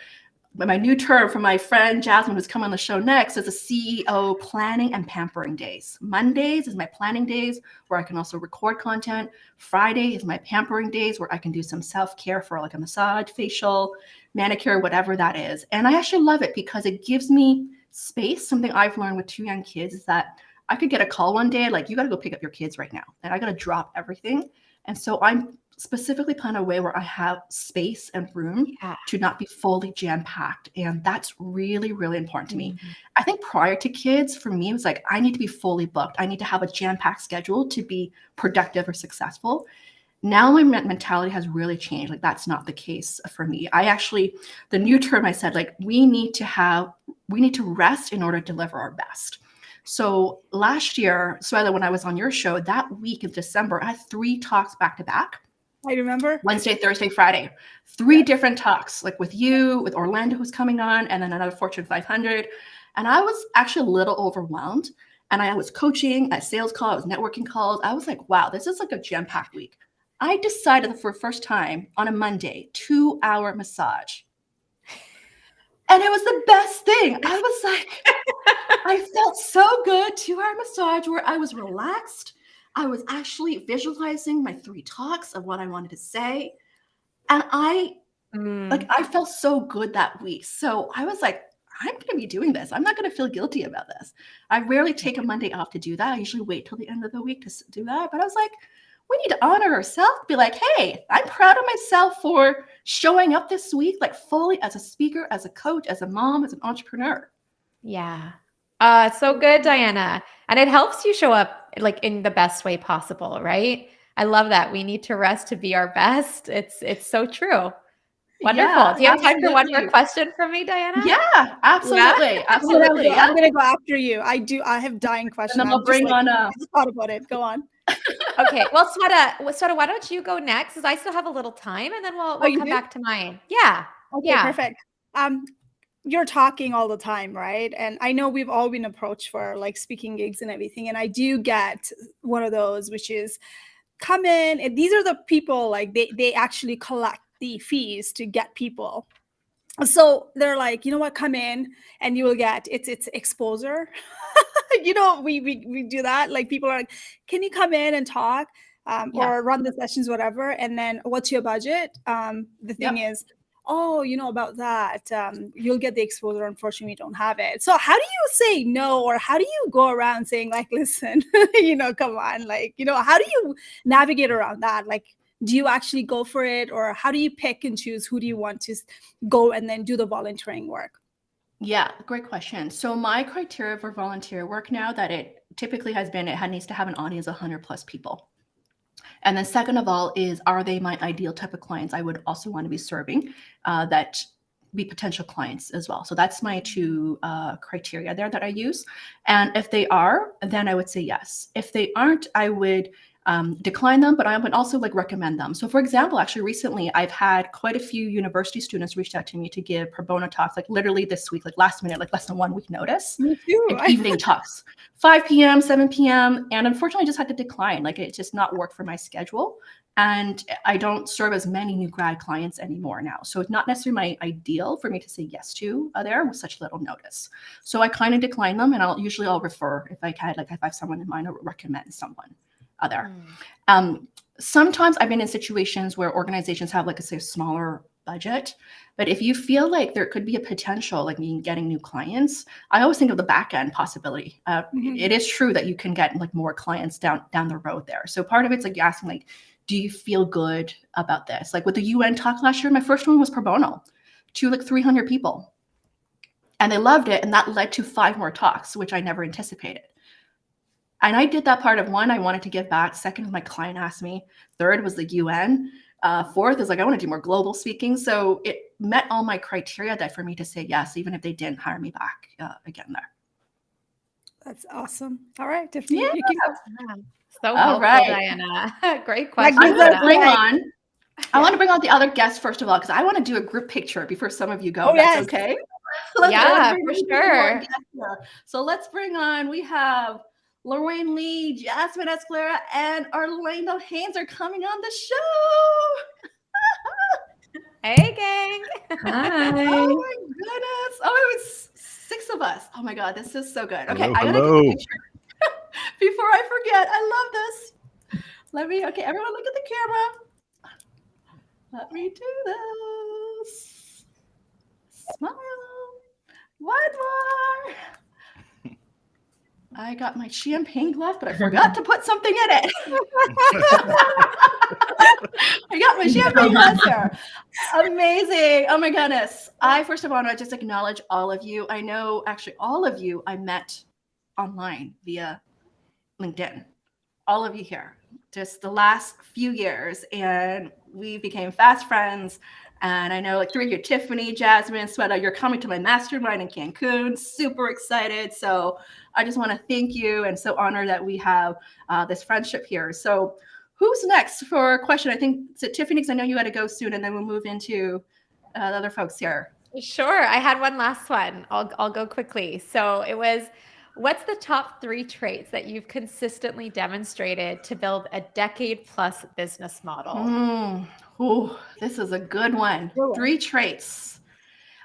my new term from my friend Jasmine, who's coming on the show next, is a CEO planning and pampering days. Mondays is my planning days where I can also record content. Friday is my pampering days where I can do some self-care for like a massage, facial, manicure, whatever that is. And I actually love it because it gives me space. Something I've learned with 2 young kids is that I could get a call one day, like, you got to go pick up your kids right now. And I got to drop everything. And so I'm specifically plan a way where I have space and room to not be fully jam-packed. And that's really, really important to me. I think prior to kids, for me, it was like, I need to be fully booked. I need to have a jam-packed schedule to be productive or successful. Now my mentality has really changed. Like, that's not the case for me. The new term I said, like, we need to rest in order to deliver our best. So last year, Suela, when I was on your show, that week of December, I had 3 talks back to back. I remember. Wednesday, Thursday, Friday. 3 different talks, like with you, with Orlando, who's coming on, and then another Fortune 500. And I was actually a little overwhelmed. And I was coaching at sales calls, I was networking calls. I was like, wow, this is like a jam-packed week. I decided for the first time on a Monday, 2-hour massage. And it was the best thing. I was like, I felt so good. 2-hour massage where I was relaxed. I was actually visualizing my 3 talks of what I wanted to say. And I felt so good that week. So I was like, I'm going to be doing this. I'm not going to feel guilty about this. I rarely take a Monday off to do that. I usually wait till the end of the week to do that. But I was like, we need to honor ourselves, be like, hey, I'm proud of myself for showing up this week, like fully as a speaker, as a coach, as a mom, as an entrepreneur. Yeah. It's so good, Diana. And it helps you show up like in the best way possible, right? I love that. We need to rest to be our best. It's so true. Wonderful. Yeah, Do you have time for one more absolutely. question from me, Diana? Yeah, absolutely. Absolutely. I'm gonna go after you. I have dying questions. And then I'll bring on I just thought about it. Go on. Okay. Well, Sweta, why don't you go next? Because I still have a little time, and then Oh, we'll you come do? back to mine. Yeah. Okay, Yeah. perfect. You're talking all the time, right? And I know we've all been approached for like speaking gigs and everything. And I do get one of those, which is come in, and these are the people like they actually collect the fees to get people. So they're like, you know what, come in and you will get it's exposure. We do that. Like people are like, can you come in and talk Yeah. or run the sessions, whatever? And then what's your budget? The thing Yep. is, oh, you know about that. You'll get the exposure. Unfortunately, we don't have it. So how do you say no, or how do you go around saying like, listen, come on, like, how do you navigate around that? Like, do you actually go for it, or how do you pick and choose who do you want to go and then do the volunteering work? Yeah, great question. So my criteria for volunteer work now that it typically has been, needs to have an audience of 100 plus people. And then second of all is, are they my ideal type of clients I would also want to be serving that be potential clients as well. So that's my two criteria there that I use. And if they are, then I would say yes. If they aren't, I would decline them, but I would also like recommend them. So for example, actually recently, I've had quite a few university students reached out to me to give pro bono talks, like literally this week, like last minute, like less than 1 week notice. Me too. Like evening talks, 5 p.m., 7 p.m. And unfortunately, I just had to decline. Like it just not work for my schedule. And I don't serve as many new grad clients anymore now. So it's not necessarily my ideal for me to say yes to there with such little notice. So I kind of decline them, and I'll refer if I can, like if I have someone in mind, or recommend someone there. Sometimes I've been in situations where organizations have like a smaller budget, but if you feel like there could be a potential, like getting new clients, I always think of the back end possibility. It is true that you can get like more clients down the road there. So part of it's like asking like, do you feel good about this? Like with the UN talk last year, my first one was pro bono to like 300 people, and they loved it, and that led to 5 more talks, which I never anticipated. And I did that part of one, I wanted to give back. Second, my client asked me. Third was the UN. Fourth is like, I want to do more global speaking. So it met all my criteria that for me to say yes, even if they didn't hire me back again there. That's awesome. All right, Tiffany. Yeah. You can go. So All helpful, right. Diana. Great question. Like, I want to bring on the other guests first of all, because I want to do a group picture before some of you go. Oh, That's yes. okay. Yeah, for sure. So let's bring on, we have Lorraine Lee, Jasmine Escalera, and Orlando Haynes are coming on the show. Hey, gang. Hi. Oh my goodness. Oh, it was 6 of us. Oh my God, this is so good. Okay, Hello, I gotta hello. get a picture before I forget. I love this. Okay, everyone look at the camera. Let me do this. Smile. One more. I got my champagne glass, but I forgot to put something in it. I got my champagne glass here. Amazing. Oh my goodness. I first of all want to just acknowledge all of you. I know actually all of you I met online via LinkedIn. All of you here, just the last few years, and we became fast friends. And I know like 3 of you, Tiffany, Jasmine, Sweta, you're coming to my mastermind in Cancun. Super excited. So I just want to thank you, and so honored that we have this friendship here. So who's next for a question? I think it's Tiffany, because I know you got to go soon, and then we'll move into the other folks here. Sure. I had one last one. I'll go quickly. So it was, what's the top 3 traits that you've consistently demonstrated to build a decade plus business model? Oh, this is a good one. Good one. 3 traits.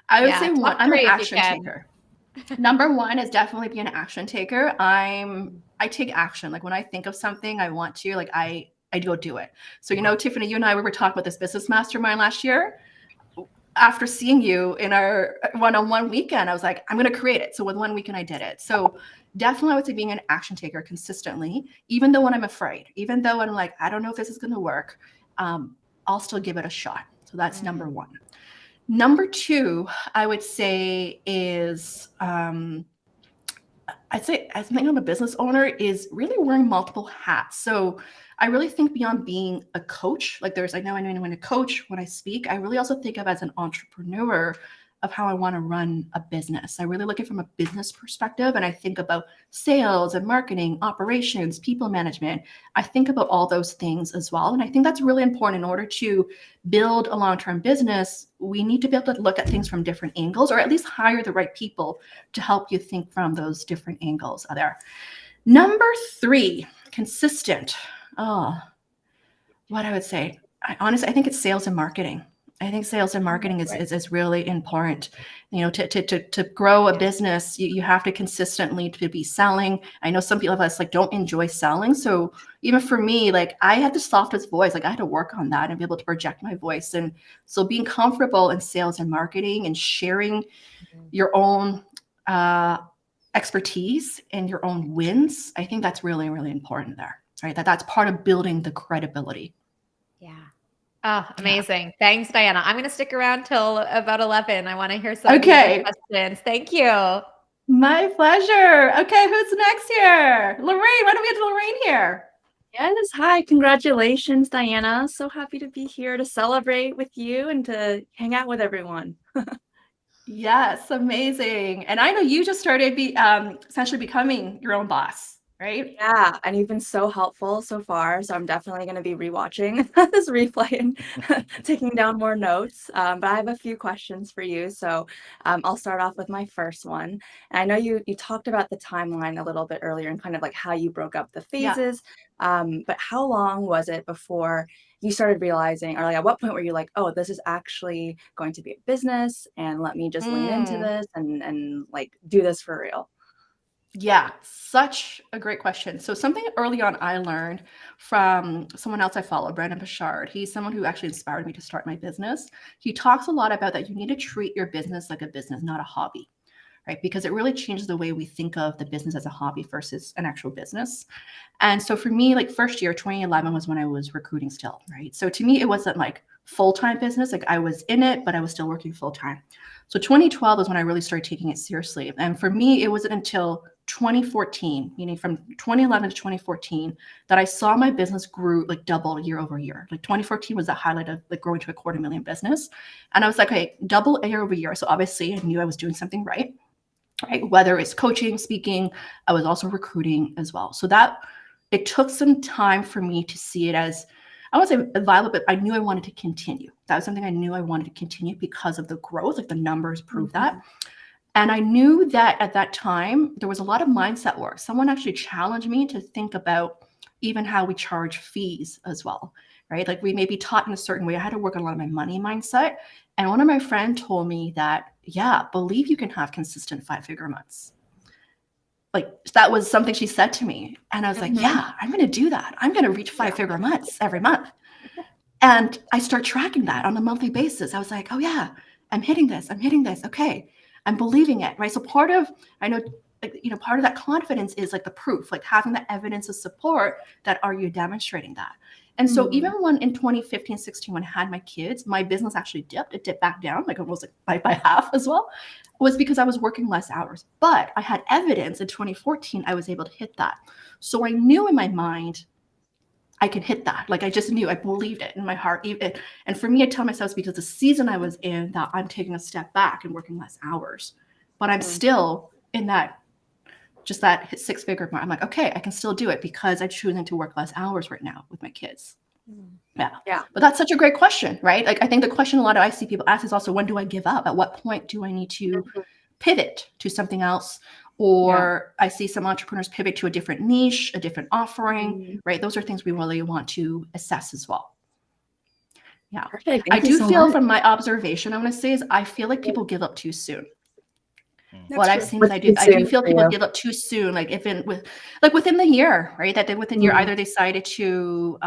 I would say one, I'm an action taker. Number 1 is definitely be an action taker. I take action. Like when I think of something I want to, like I go do it. So, Tiffany, you and I, we were talking about this business mastermind last year. After seeing you in our one-on-one weekend, I was like, I'm going to create it. So with 1 weekend, I did it. So definitely I would say being an action taker consistently, even though when I'm afraid, even though I'm like, I don't know if this is going to work, I'll still give it a shot. So that's number 1. Number 2, I would say is, I'd say as being a business owner is really wearing multiple hats. So I really think beyond being a coach, like I know when I coach, when I speak, I really also think of as an entrepreneur of how I want to run a business. I really look at it from a business perspective, and I think about sales and marketing, operations, people management. I think about all those things as well. And I think that's really important. In order to build a long-term business, we need to be able to look at things from different angles, or at least hire the right people to help you think from those different angles there. Number 3, consistent. Oh, what I would say, I think it's sales and marketing. I think sales and marketing is really important. To grow a business, you have to consistently to be selling. I know some people of us don't enjoy selling. So even for me, I had the softest voice. I had to work on that and be able to project my voice. And so being comfortable in sales and marketing and sharing your own expertise and your own wins, I think that's really, really important there, right? That's part of building the credibility. Yeah. Oh, amazing. Yeah. Thanks, Diana. I'm going to stick around till about 11. I want to hear some questions. Thank you. My pleasure. Okay, who's next here? Lorraine. Why don't we get to Lorraine here? Yes. Hi. Congratulations, Diana. So happy to be here to celebrate with you and to hang out with everyone. Yes, amazing. And I know you just started essentially becoming your own boss. Right? Yeah, and you've been so helpful so far. So I'm definitely going to be rewatching this replay and taking down more notes. But I have a few questions for you. So I'll start off with my first one. And I know you talked about the timeline a little bit earlier and kind of how you broke up the phases. Yeah. But how long was it before you started realizing, or at what point were you oh, this is actually going to be a business, and let me just lean into this and do this for real? Yeah, such a great question. So something early on I learned from someone else I follow, Brandon Bouchard. He's someone who actually inspired me to start my business. He talks a lot about that you need to treat your business like a business, not a hobby, right? Because it really changes the way we think of the business as a hobby versus an actual business. And so for me, first year, 2011 was when I was recruiting still, right? So to me, it wasn't full-time business. I was in it, but I was still working full-time. So 2012 is when I really started taking it seriously. And for me, it wasn't until 2014, meaning from 2011 to 2014, that I saw my business grew double year over year. 2014 was the highlight of growing to a $250,000 business. And I was okay, double year over year. So obviously I knew I was doing something right? Whether it's coaching, speaking, I was also recruiting as well. So it took some time for me to see it as, I won't say viable, but I knew I wanted to continue. That was something I knew I wanted to continue because of the growth, the numbers prove that. And I knew that at that time, there was a lot of mindset work. Someone actually challenged me to think about even how we charge fees as well, right? We may be taught in a certain way. I had to work on a lot of my money mindset. And one of my friends told me that, yeah, believe you can have consistent 5-figure months. That was something she said to me. And I was yeah, I'm going to do that. I'm going to reach 5-figure months every month. And I start tracking that on a monthly basis. I was oh yeah, I'm hitting this. Okay. I'm believing it, right? So part of that confidence is the proof, having the evidence of support that are you demonstrating that? And so even when in 2015, 16, when I had my kids, my business actually dipped. It dipped back down, almost by half as well, was because I was working less hours. But I had evidence in 2014, I was able to hit that. So I knew in my mind, I can hit that. I just knew, I believed it in my heart. And for me, I tell myself it's because the season I was in that I'm taking a step back and working less hours, but I'm still in that 6-figure mark. I'm okay, I can still do it because I'm choosing to work less hours right now with my kids. Yeah. But that's such a great question, right? I think the question a lot of I see people ask is also, when do I give up? At what point do I need to pivot to something else? Or I see some entrepreneurs pivot to a different niche, a different offering, right? Those are things we really want to assess as well. Yeah. Perfect. I do feel from my observation, I'm going to say is I feel like people give up too soon. What I've seen is I do feel people give up too soon, within the year, right? That within the year, either they decided to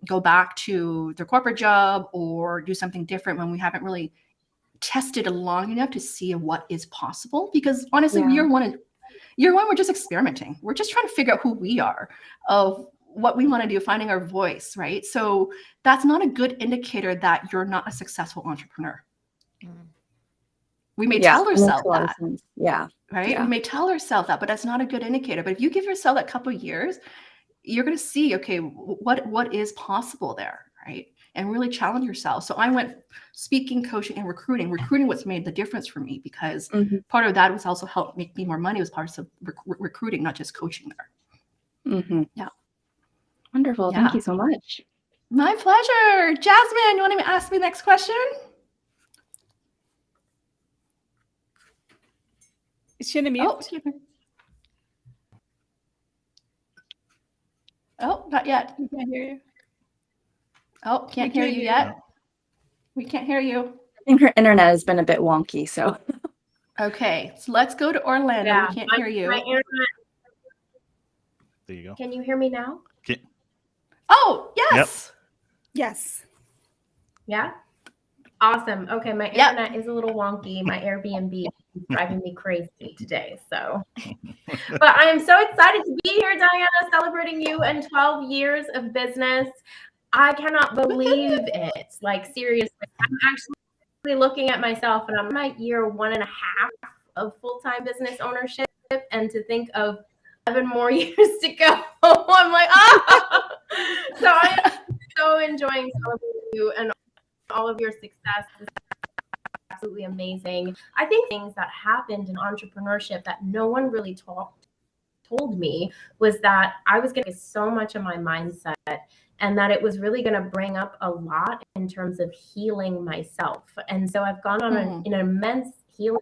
go back to their corporate job or do something different when we haven't really tested long enough to see what is possible. Because honestly, year one, we're just experimenting. We're just trying to figure out who we are, of what we want to do, finding our voice, right? So that's not a good indicator that you're not a successful entrepreneur. We may tell ourselves that. Right? We may tell ourselves that, but that's not a good indicator. But if you give yourself that couple of years, you're going to see, okay, what is possible there, right? and really challenge yourself. So I went speaking, coaching, and recruiting. Recruiting what's made the difference for me, because part of that was also helped make me more money. It was part of recruiting, not just coaching there. Yeah. Wonderful. Thank you so much. My pleasure. Jasmine, you want to ask me the next question? Is she in a mute? Oh, excuse me. Oh, not yet. We can't hear you. Oh, can't hear you yet. We can't hear you. I think her internet has been a bit wonky, so. Okay, so let's go to Orlando. Yeah, We can't hear you. My internet. There you go. Can you hear me now? Okay. Oh, yes. Yes. Yeah. Awesome. Okay, my internet is a little wonky. My Airbnb is driving me crazy today. So, but I am so excited to be here, Diana, celebrating you and 12 years of business. I cannot believe it. Like, seriously, I'm actually looking at myself, and I'm at year 1.5 of full-time business ownership, and to think of 7 more years to go, I'm like, ah. So I am so enjoying celebrating you and all of your success. Is absolutely amazing. I think things that happened in entrepreneurship that no one really told me was that I was going to get so much of my mindset, and that it was really going to bring up a lot in terms of healing myself. And so I've gone on an immense healing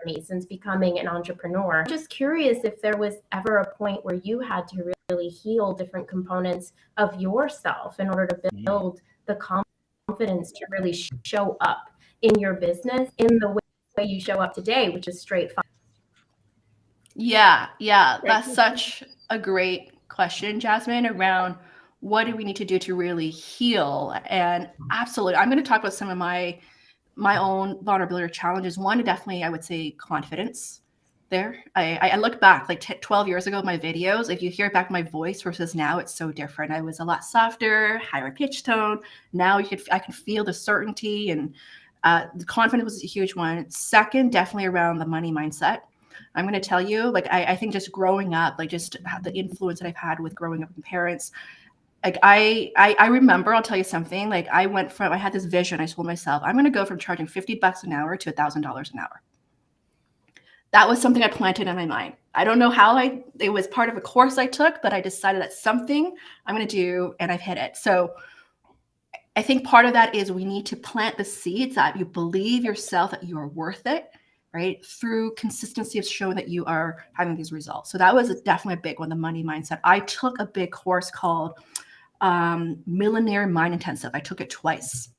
journey since becoming an entrepreneur. I'm just curious if there was ever a point where you had to really heal different components of yourself in order to build the confidence to really show up in your business in the way you show up today, which is straight fun. Yeah, that's such a great question, Jasmine, around what do we need to do to really heal. And absolutely, I'm going to talk about some of my own vulnerability or challenges. One, definitely, I would say confidence there. I look back like 12 years ago, my videos, if you hear back my voice versus now, it's so different. I was a lot softer, higher pitch tone. Now I can feel the certainty, and the confidence was a huge one. Second, definitely around the money mindset. I'm going to tell you, like, I think just growing up, like just the influence that I've had with growing up with parents, like I remember, I'll tell you something, like I had this vision. I told myself, I'm going to go from charging $50 an hour to $1,000 an hour. That was something I planted in my mind. I don't know how it was part of a course I took, but I decided that's something I'm going to do, and I've hit it. So I think part of that is we need to plant the seeds that you believe yourself that you are worth it, right? Through consistency of showing that you are having these results. So that was definitely a big one, the money mindset. I took a big course called Millionaire Mind Intensive. I took it twice.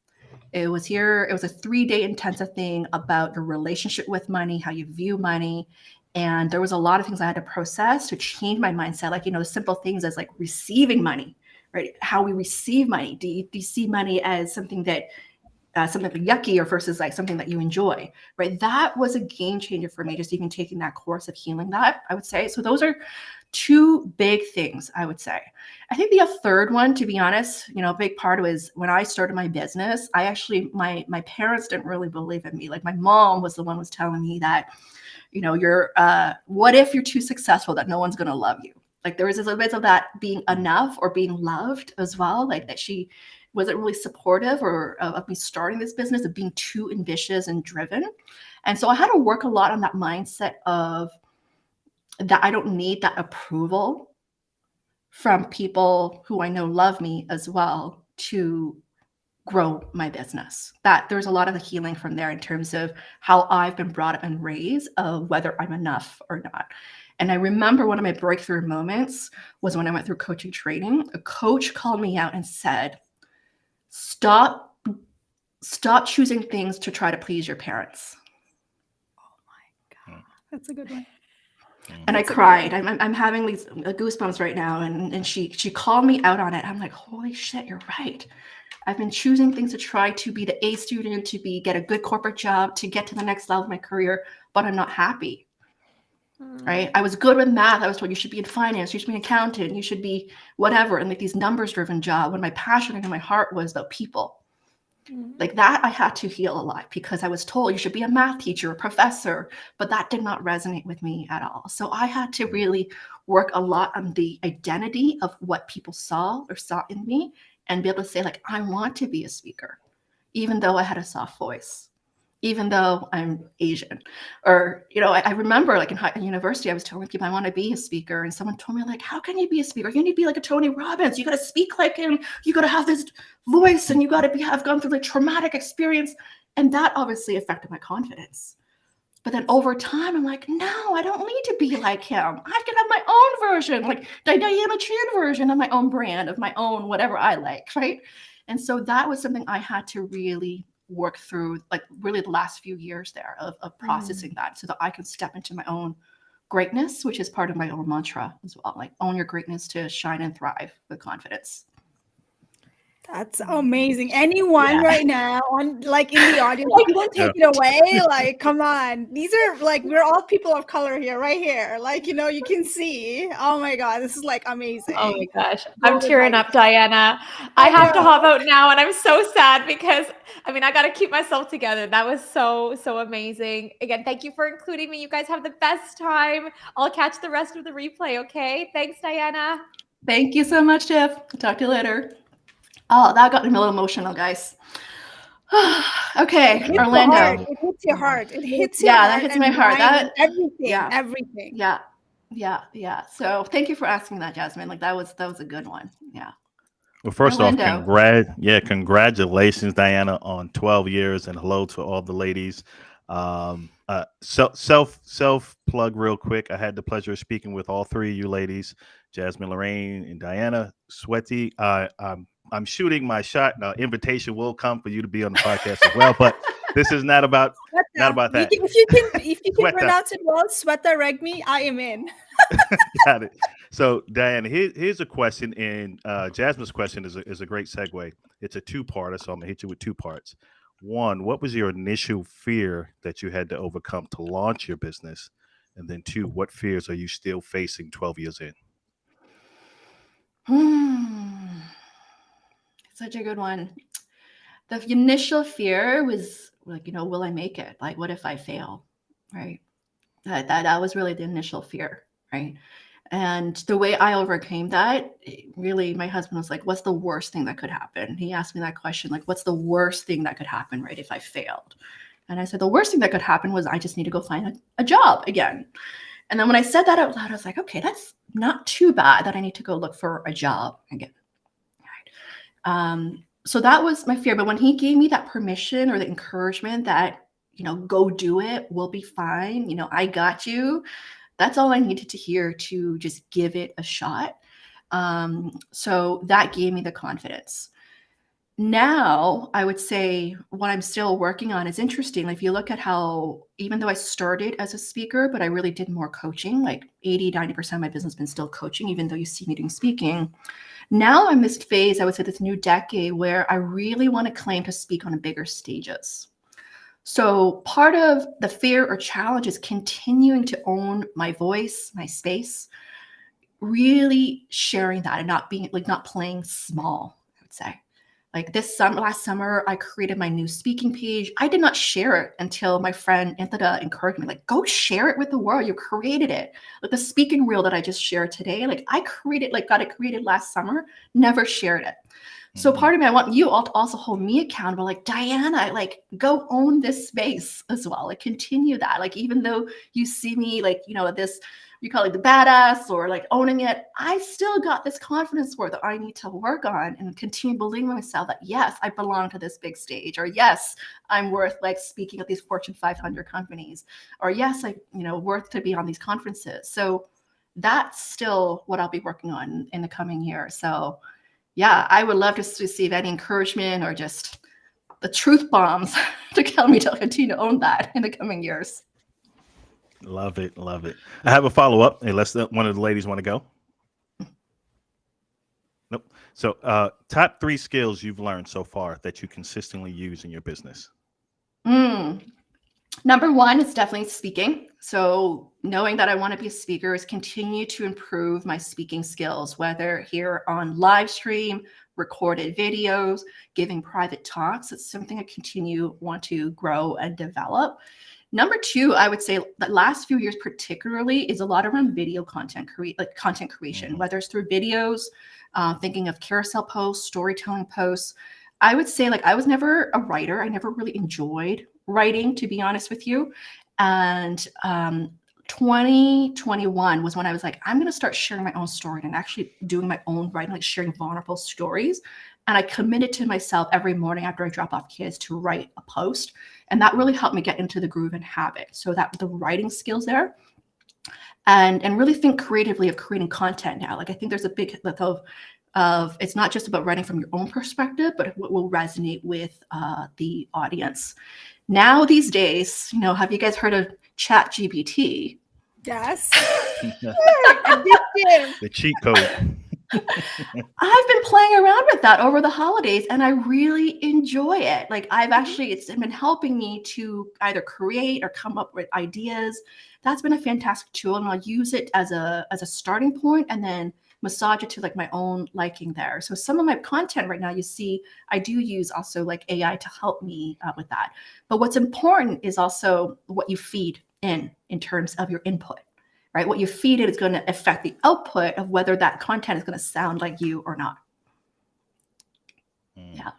It was a 3-day intensive thing about your relationship with money, how you view money. And there was a lot of things I had to process to change my mindset. Like, the simple things as like receiving money, right? How we receive money. Do you see money as something that something like yucky, or versus like something that you enjoy, right? That was a game changer for me, just even taking that course of healing that, I would say. So those are 2 big things, I would say. I think the third one, to be honest, a big part was when I started my business, my parents didn't really believe in me. Like my mom was the one who was telling me that, you're, what if you're too successful that no one's going to love you? Like there was a little bit of that being enough or being loved as well. Like that she wasn't really supportive of me starting this business, of being too ambitious and driven. And so I had to work a lot on that mindset of that I don't need that approval from people who I know love me as well to grow my business. That there's a lot of the healing from there in terms of how I've been brought up and raised of whether I'm enough or not. And I remember one of my breakthrough moments was when I went through coaching training. A coach called me out and said, stop choosing things to try to please your parents. Oh my God. That's a good one. And I cried. I'm having these goosebumps right now. And she called me out on it. I'm like, holy shit, you're right. I've been choosing things to try to be the A student, to get a good corporate job, to get to the next level of my career, but I'm not happy. Right? I was good with math. I was told you should be in finance, you should be an accountant, you should be whatever, and like these numbers-driven job. When my passion and my heart was about people. Like that, I had to heal a lot because I was told you should be a math teacher, a professor, but that did not resonate with me at all. So I had to really work a lot on the identity of what people saw in me and be able to say, like, I want to be a speaker, even though I had a soft voice, even though I'm Asian. Or, I remember like in university, I was telling people I want to be a speaker. And someone told me, like, how can you be a speaker? You need to be like a Tony Robbins. You got to speak like him. You got to have this voice, and you got to have gone through like traumatic experience. And that obviously affected my confidence. But then over time, I'm like, no, I don't need to be like him. I can have my own version, like the Diana Chan version of my own brand, of my own whatever I like, right? And so that was something I had to really work through, like really the last few years there of processing that, so that I could step into my own greatness, which is part of my own mantra as well. Like, own your greatness to shine and thrive with confidence. That's amazing. Anyone right now on like in the audience, you don't take it away. Like, come on. These are like, we're all people of color here, right here. Like, you can see. Oh my God, this is like amazing. Oh my gosh. I'm tearing up, Diana. I have to hop out now, and I'm so sad because I got to keep myself together. That was so amazing. Again, thank you for including me. You guys have the best time. I'll catch the rest of the replay, okay? Thanks, Diana. Thank you so much, Tiff. Talk to you later. Oh, that got me a little emotional, guys. Okay, Orlando. It hits your heart. It hits your heart. Yeah, that hits my heart. That Everything. Yeah. So thank you for asking that, Jasmine. Like, that was a good one. Yeah. Well, first off, Orlando. congratulations, Diana, on 12 years, and hello to all the ladies. Self plug real quick. I had the pleasure of speaking with all three of you ladies, Jasmine, Lorraine, and Diana Sweaty. I'm shooting my shot. Invitation will come for you to be on the podcast as well, but this is not about that. If you can pronounce it well, Sweta Regmi, I am in. Got it. So, Diana, here's a question, and Jasmine's question is a great segue. It's a two-parter, so I'm gonna hit you with two parts. One, what was your initial fear that you had to overcome to launch your business? And then two, what fears are you still facing 12 years in? Such a good one. The initial fear was like, will I make it? Like, what if I fail? Right. That was really the initial fear. Right. And the way I overcame that, really, my husband was like, what's the worst thing that could happen? He asked me that question, like, what's the worst thing that could happen, right, if I failed? And I said, the worst thing that could happen was I just need to go find a job again. And then when I said that out loud, I was like, okay, that's not too bad that I need to go look for a job again. So that was my fear. But when he gave me that permission or the encouragement that, go do it, we'll be fine. I got you. That's all I needed to hear to just give it a shot. So that gave me the confidence. Now, I would say what I'm still working on is interesting. Like, if you look at how, even though I started as a speaker, but I really did more coaching, like 80-90% of my business has been still coaching, even though you see me doing speaking. Now I'm this phase, I would say this new decade, where I really want to claim to speak on bigger stages. So part of the fear or challenge is continuing to own my voice, my space, really sharing that and not playing small, I would say. Like last summer, I created my new speaking page. I did not share it until my friend Anthony encouraged me, like, go share it with the world. You created it. Like the speaking reel that I just shared today, like I got it created last summer, never shared it. So part of me, I want you all to also hold me accountable. Like, Diana, like, go own this space as well. Like, continue that. Like, even though you see me, like, this, you call it the badass or like owning it, I still got this confidence work that I need to work on and continue believing in myself that, yes, I belong to this big stage, or yes, I'm worth like speaking at these Fortune 500 companies, or yes, worth to be on these conferences. So that's still what I'll be working on in the coming year. So yeah, I would love to receive any encouragement or just the truth bombs to tell me to continue to own that in the coming years. Love it. I have a follow-up. Unless one of the ladies want to go. Nope. So top 3 skills you've learned so far that you consistently use in your business. Number 1 is definitely speaking. So knowing that I want to be a speaker is continue to improve my speaking skills, whether here on live stream, recorded videos, giving private talks. It's something I want to grow and develop. Number two, I would say the last few years particularly is a lot around video content creation, whether it's through videos, thinking of carousel posts, storytelling posts. I would say I was never a writer. I never really enjoyed writing, to be honest with you. And 2021 was when I was like, I'm going to start sharing my own story and actually doing my own writing, sharing vulnerable stories. And I committed to myself every morning after I drop off kids to write a post. And that really helped me get into the groove and habit. So that the writing skills there and really think creatively of creating content now. I think there's a big of it's not just about writing from your own perspective, but what will resonate with the audience. Now these days, have you guys heard of ChatGPT? Yes. The cheat code. I've been playing around with that over the holidays and I really enjoy it. It's been helping me to either create or come up with ideas. That's been a fantastic tool, and I'll use it as a starting point and then massage it to my own liking there. So some of my content right now, you see, I do use also AI to help me with that. But what's important is also what you feed in terms of your input. Right? What you feed it is going to affect the output of whether that content is going to sound like you or not. Yeah.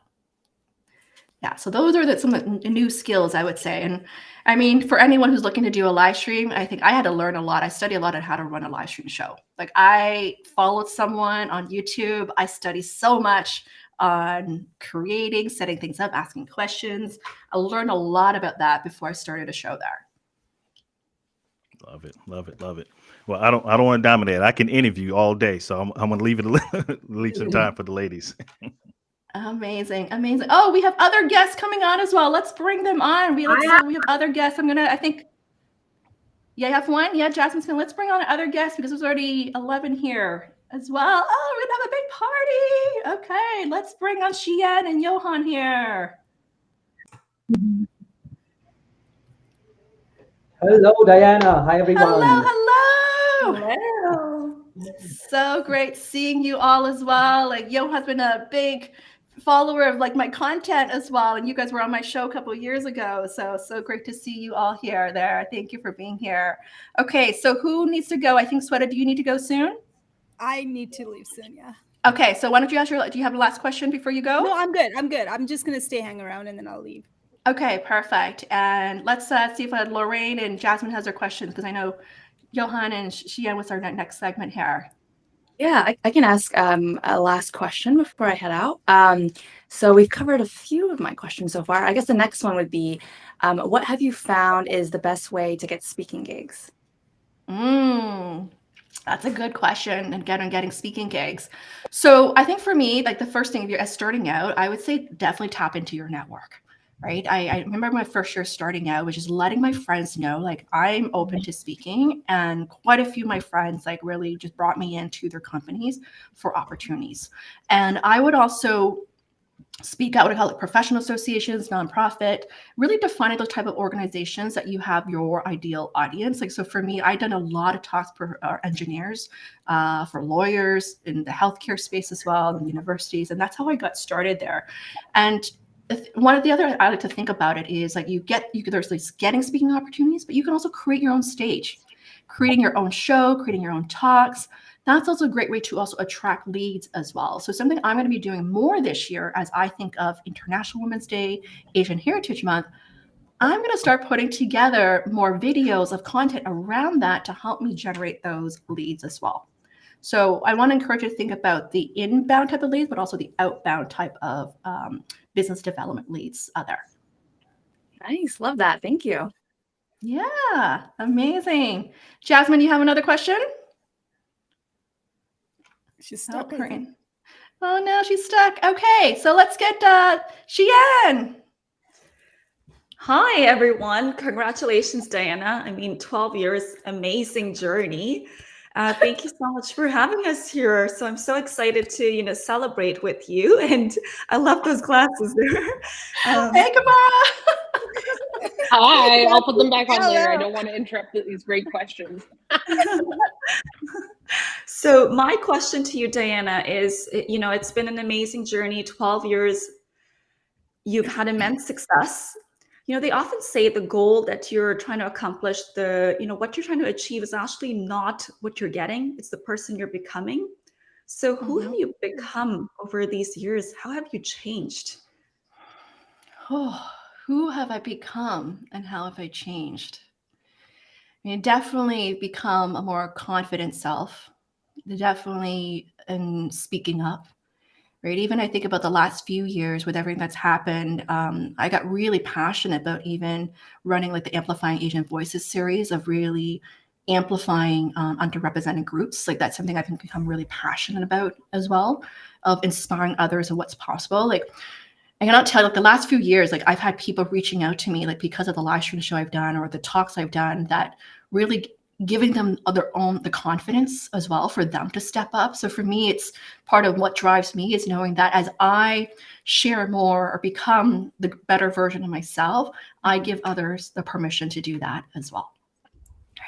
So those are some of the new skills, I would say. And I mean, for anyone who's looking to do a live stream, I think I had to learn a lot. I studied a lot on how to run a live stream show. I followed someone on YouTube. I studied so much on creating, setting things up, asking questions. I learned a lot about that before I started a show there. Love it, love it, love it. Well, I don't want to dominate. I can interview all day, so I'm gonna leave some time for the ladies. Amazing. Oh, we have other guests coming on as well. Let's bring them on. We have other guests. You have one? Yeah, Jasmine's gonna. Let's bring on other guests because there's already 11 here as well. Oh, we're gonna have a big party. Okay, let's bring on Xian and Johan here. Hello, Diana. Hi, everyone. Hello. So great seeing you all as well. Johan's been a big follower of my content as well, and you guys were on my show a couple of years ago. So great to see you all here. Thank you for being here. Okay, so who needs to go? I think Sweta, do you need to go soon? I need to leave soon. Yeah. Okay, so why don't you do you have a last question before you go? No, I'm good. I'm just gonna hang around and then I'll leave. Okay, perfect. And let's see if Lorraine and Jasmine has their questions, because I know Johan and Xian was our next segment here. Yeah, I can ask a last question before I head out. So we've covered a few of my questions so far. I guess the next one would be, what have you found is the best way to get speaking gigs? That's a good question. And getting speaking gigs. So I think for me, the first thing, if you're starting out, I would say definitely tap into your network. Right. I remember my first year starting out, which is letting my friends know, I'm open to speaking, and quite a few of my friends really just brought me into their companies for opportunities. And I would also speak out, I call it professional associations, nonprofit, really defining those type of organizations that you have your ideal audience. So for me, I've done a lot of talks for engineers, for lawyers in the healthcare space as well, and universities. And that's how I got started there. And one of the other I like to think about it is there's these getting speaking opportunities, but you can also create your own stage, creating your own show, creating your own talks. That's also a great way to also attract leads as well. So something I'm going to be doing more this year as I think of International Women's Day, Asian Heritage Month, I'm going to start putting together more videos of content around that to help me generate those leads as well. So I want to encourage you to think about the inbound type of leads, but also the outbound type of business development leads there. Nice. Love that. Thank you. Yeah. Amazing. Jasmine, you have another question? She's stuck. Oh, no, she's stuck. Okay. So let's get Xian. Hi, everyone. Congratulations, Diana. 12 years, amazing journey. Thank you so much for having us here. So I'm so excited to, celebrate with you. And I love those glasses there. Hey, Kamara. Hi, I'll put them back on later. I don't want to interrupt these great questions. So my question to you, Diana, is, it's been an amazing journey, 12 years. You've had immense success. They often say the goal that you're trying to accomplish, what you're trying to achieve is actually not what you're getting. It's the person you're becoming. So who have you become over these years? How have you changed? Oh, who have I become and how have I changed? I mean, definitely become a more confident self. Definitely in speaking up, right? Even I think about the last few years with everything that's happened, I got really passionate about even running like the Amplifying Asian Voices series of really amplifying underrepresented groups. Like that's something I've become really passionate about as well, of inspiring others of what's possible. Like I cannot tell, like the last few years, like I've had people reaching out to me, like because of the live stream show I've done or the talks I've done, that really giving them the confidence as well for them to step up. So for me, it's part of what drives me is knowing that as I share more or become the better version of myself, I give others the permission to do that as well.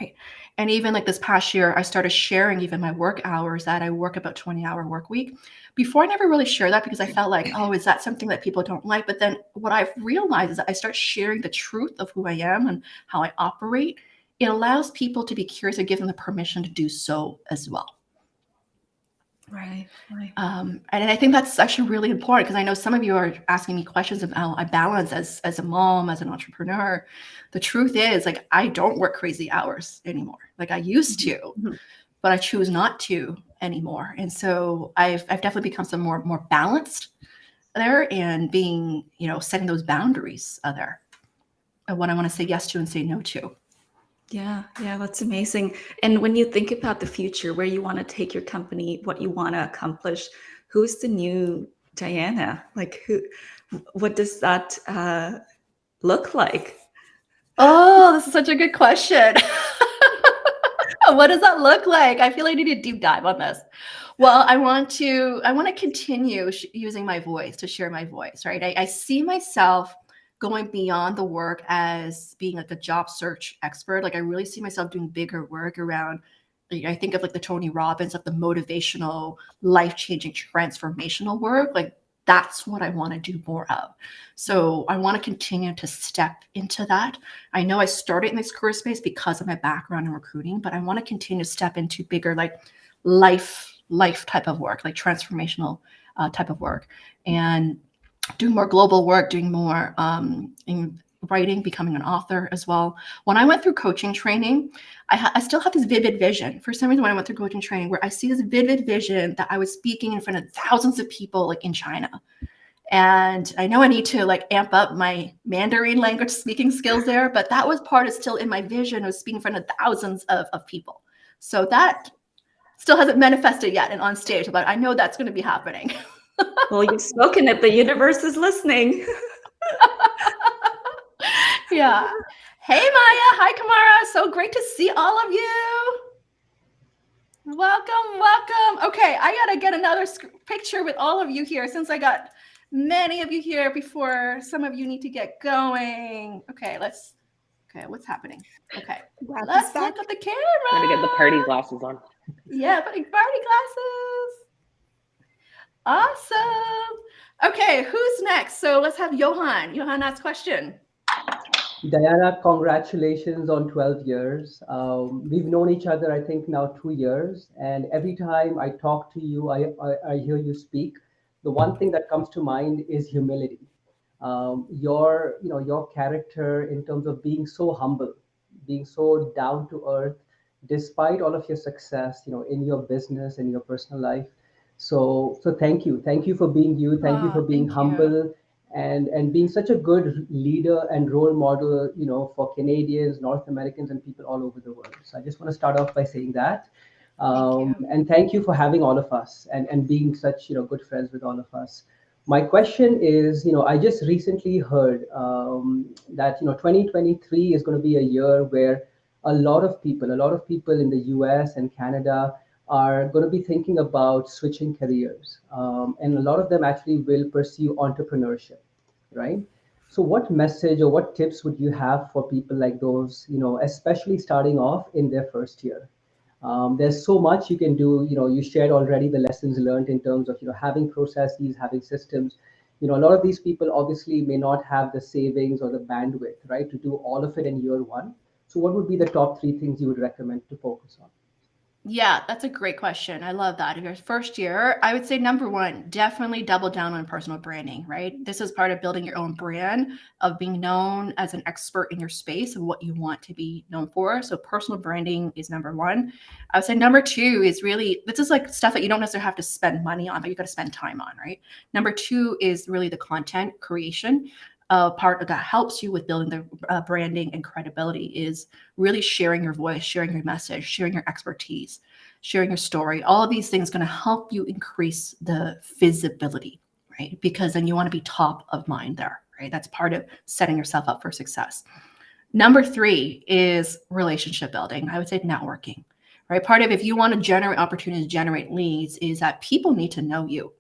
Right. And even like this past year, I started sharing even my work hours, that I work about 20-hour work week. Before, I never really shared that because I felt like, oh, is that something that people don't like? But then what I've realized is that I start sharing the truth of who I am and how I operate. It allows people to be curious and give them the permission to do so as well. Right. And I think that's actually really important because I know some of you are asking me questions of how I balance as a mom, as an entrepreneur. The truth is, like, I don't work crazy hours anymore. Like I used to, but I choose not to anymore. And so I've definitely become some more balanced there and being, setting those boundaries there of what I want to say yes to and say no to. Yeah, that's amazing. And when you think about the future, where you want to take your company, what you want to accomplish, who's the new Diana? Like what does that look like? Oh, this is such a good question. What does that look like? I feel like I need a deep dive on this. Well, I want to continue using my voice to share my voice, right? I see myself going beyond the work as being like a job search expert. Like I really see myself doing bigger work around, I think of like the Tony Robbins of the motivational, life-changing, transformational work. Like that's what I want to do more of. So I want to continue to step into that. I know I started in this career space because of my background in recruiting, but I want to continue to step into bigger, like life type of work, like transformational type of work, and do more global work, doing more in writing, becoming an author as well. When I went through coaching training, I still have this vivid vision. For some reason, when I went through coaching training, where I see this vivid vision that I was speaking in front of thousands of people, like in China. And I know I need to like amp up my Mandarin language speaking skills there, but that was part of still in my vision of speaking in front of thousands of people. So that still hasn't manifested yet and on stage, but I know that's going to be happening. Well, you've spoken it. The universe is listening. Yeah. Hey, Maya. Hi, Kamara. So great to see all of you. Welcome. Okay, I got to get another picture with all of you here since I got many of you here before some of you need to get going. Okay, what's happening? Okay, let's look at the camera. Gotta get the party glasses on. Yeah, party glasses. Awesome. Okay, who's next? So let's have Johan. Johan, ask question. Diana, congratulations on 12 years. We've known each other, I think now 2 years. And every time I talk to you, I hear you speak. The one thing that comes to mind is humility. Your character in terms of being so humble, being so down to earth, despite all of your success, in your business and your personal life. So thank you. Thank you for being you. Thank you for being humble and being such a good leader and role model, for Canadians, North Americans, and people all over the world. So I just want to start off by saying that. And thank you for having all of us and being such, good friends with all of us. My question is, I just recently heard that, 2023 is going to be a year where a lot of people in the US and Canada are going to be thinking about switching careers. And a lot of them actually will pursue entrepreneurship, right? So what message or what tips would you have for people like those, especially starting off in their first year? There's so much you can do. You shared already the lessons learned in terms of having processes, having systems. A lot of these people obviously may not have the savings or the bandwidth, right, to do all of it in year one. So what would be the top 3 things you would recommend to focus on? Yeah, that's a great question. I love that. If your first year, I would say number one, definitely double down on personal branding, right? This is part of building your own brand, of being known as an expert in your space and what you want to be known for. So personal branding is number one. I would say number two is really, this is like stuff that you don't necessarily have to spend money on, but you got to spend time on, right? Number two is really the content creation. Part of that helps you with building the branding and credibility is really sharing your voice, sharing your message, sharing your expertise, sharing your story. All of these things going to help you increase the visibility, right? Because then you want to be top of mind there, right? That's part of setting yourself up for success. Number three is relationship building. I would say networking, right? Part of if you want to generate opportunities, generate leads, is that people need to know you.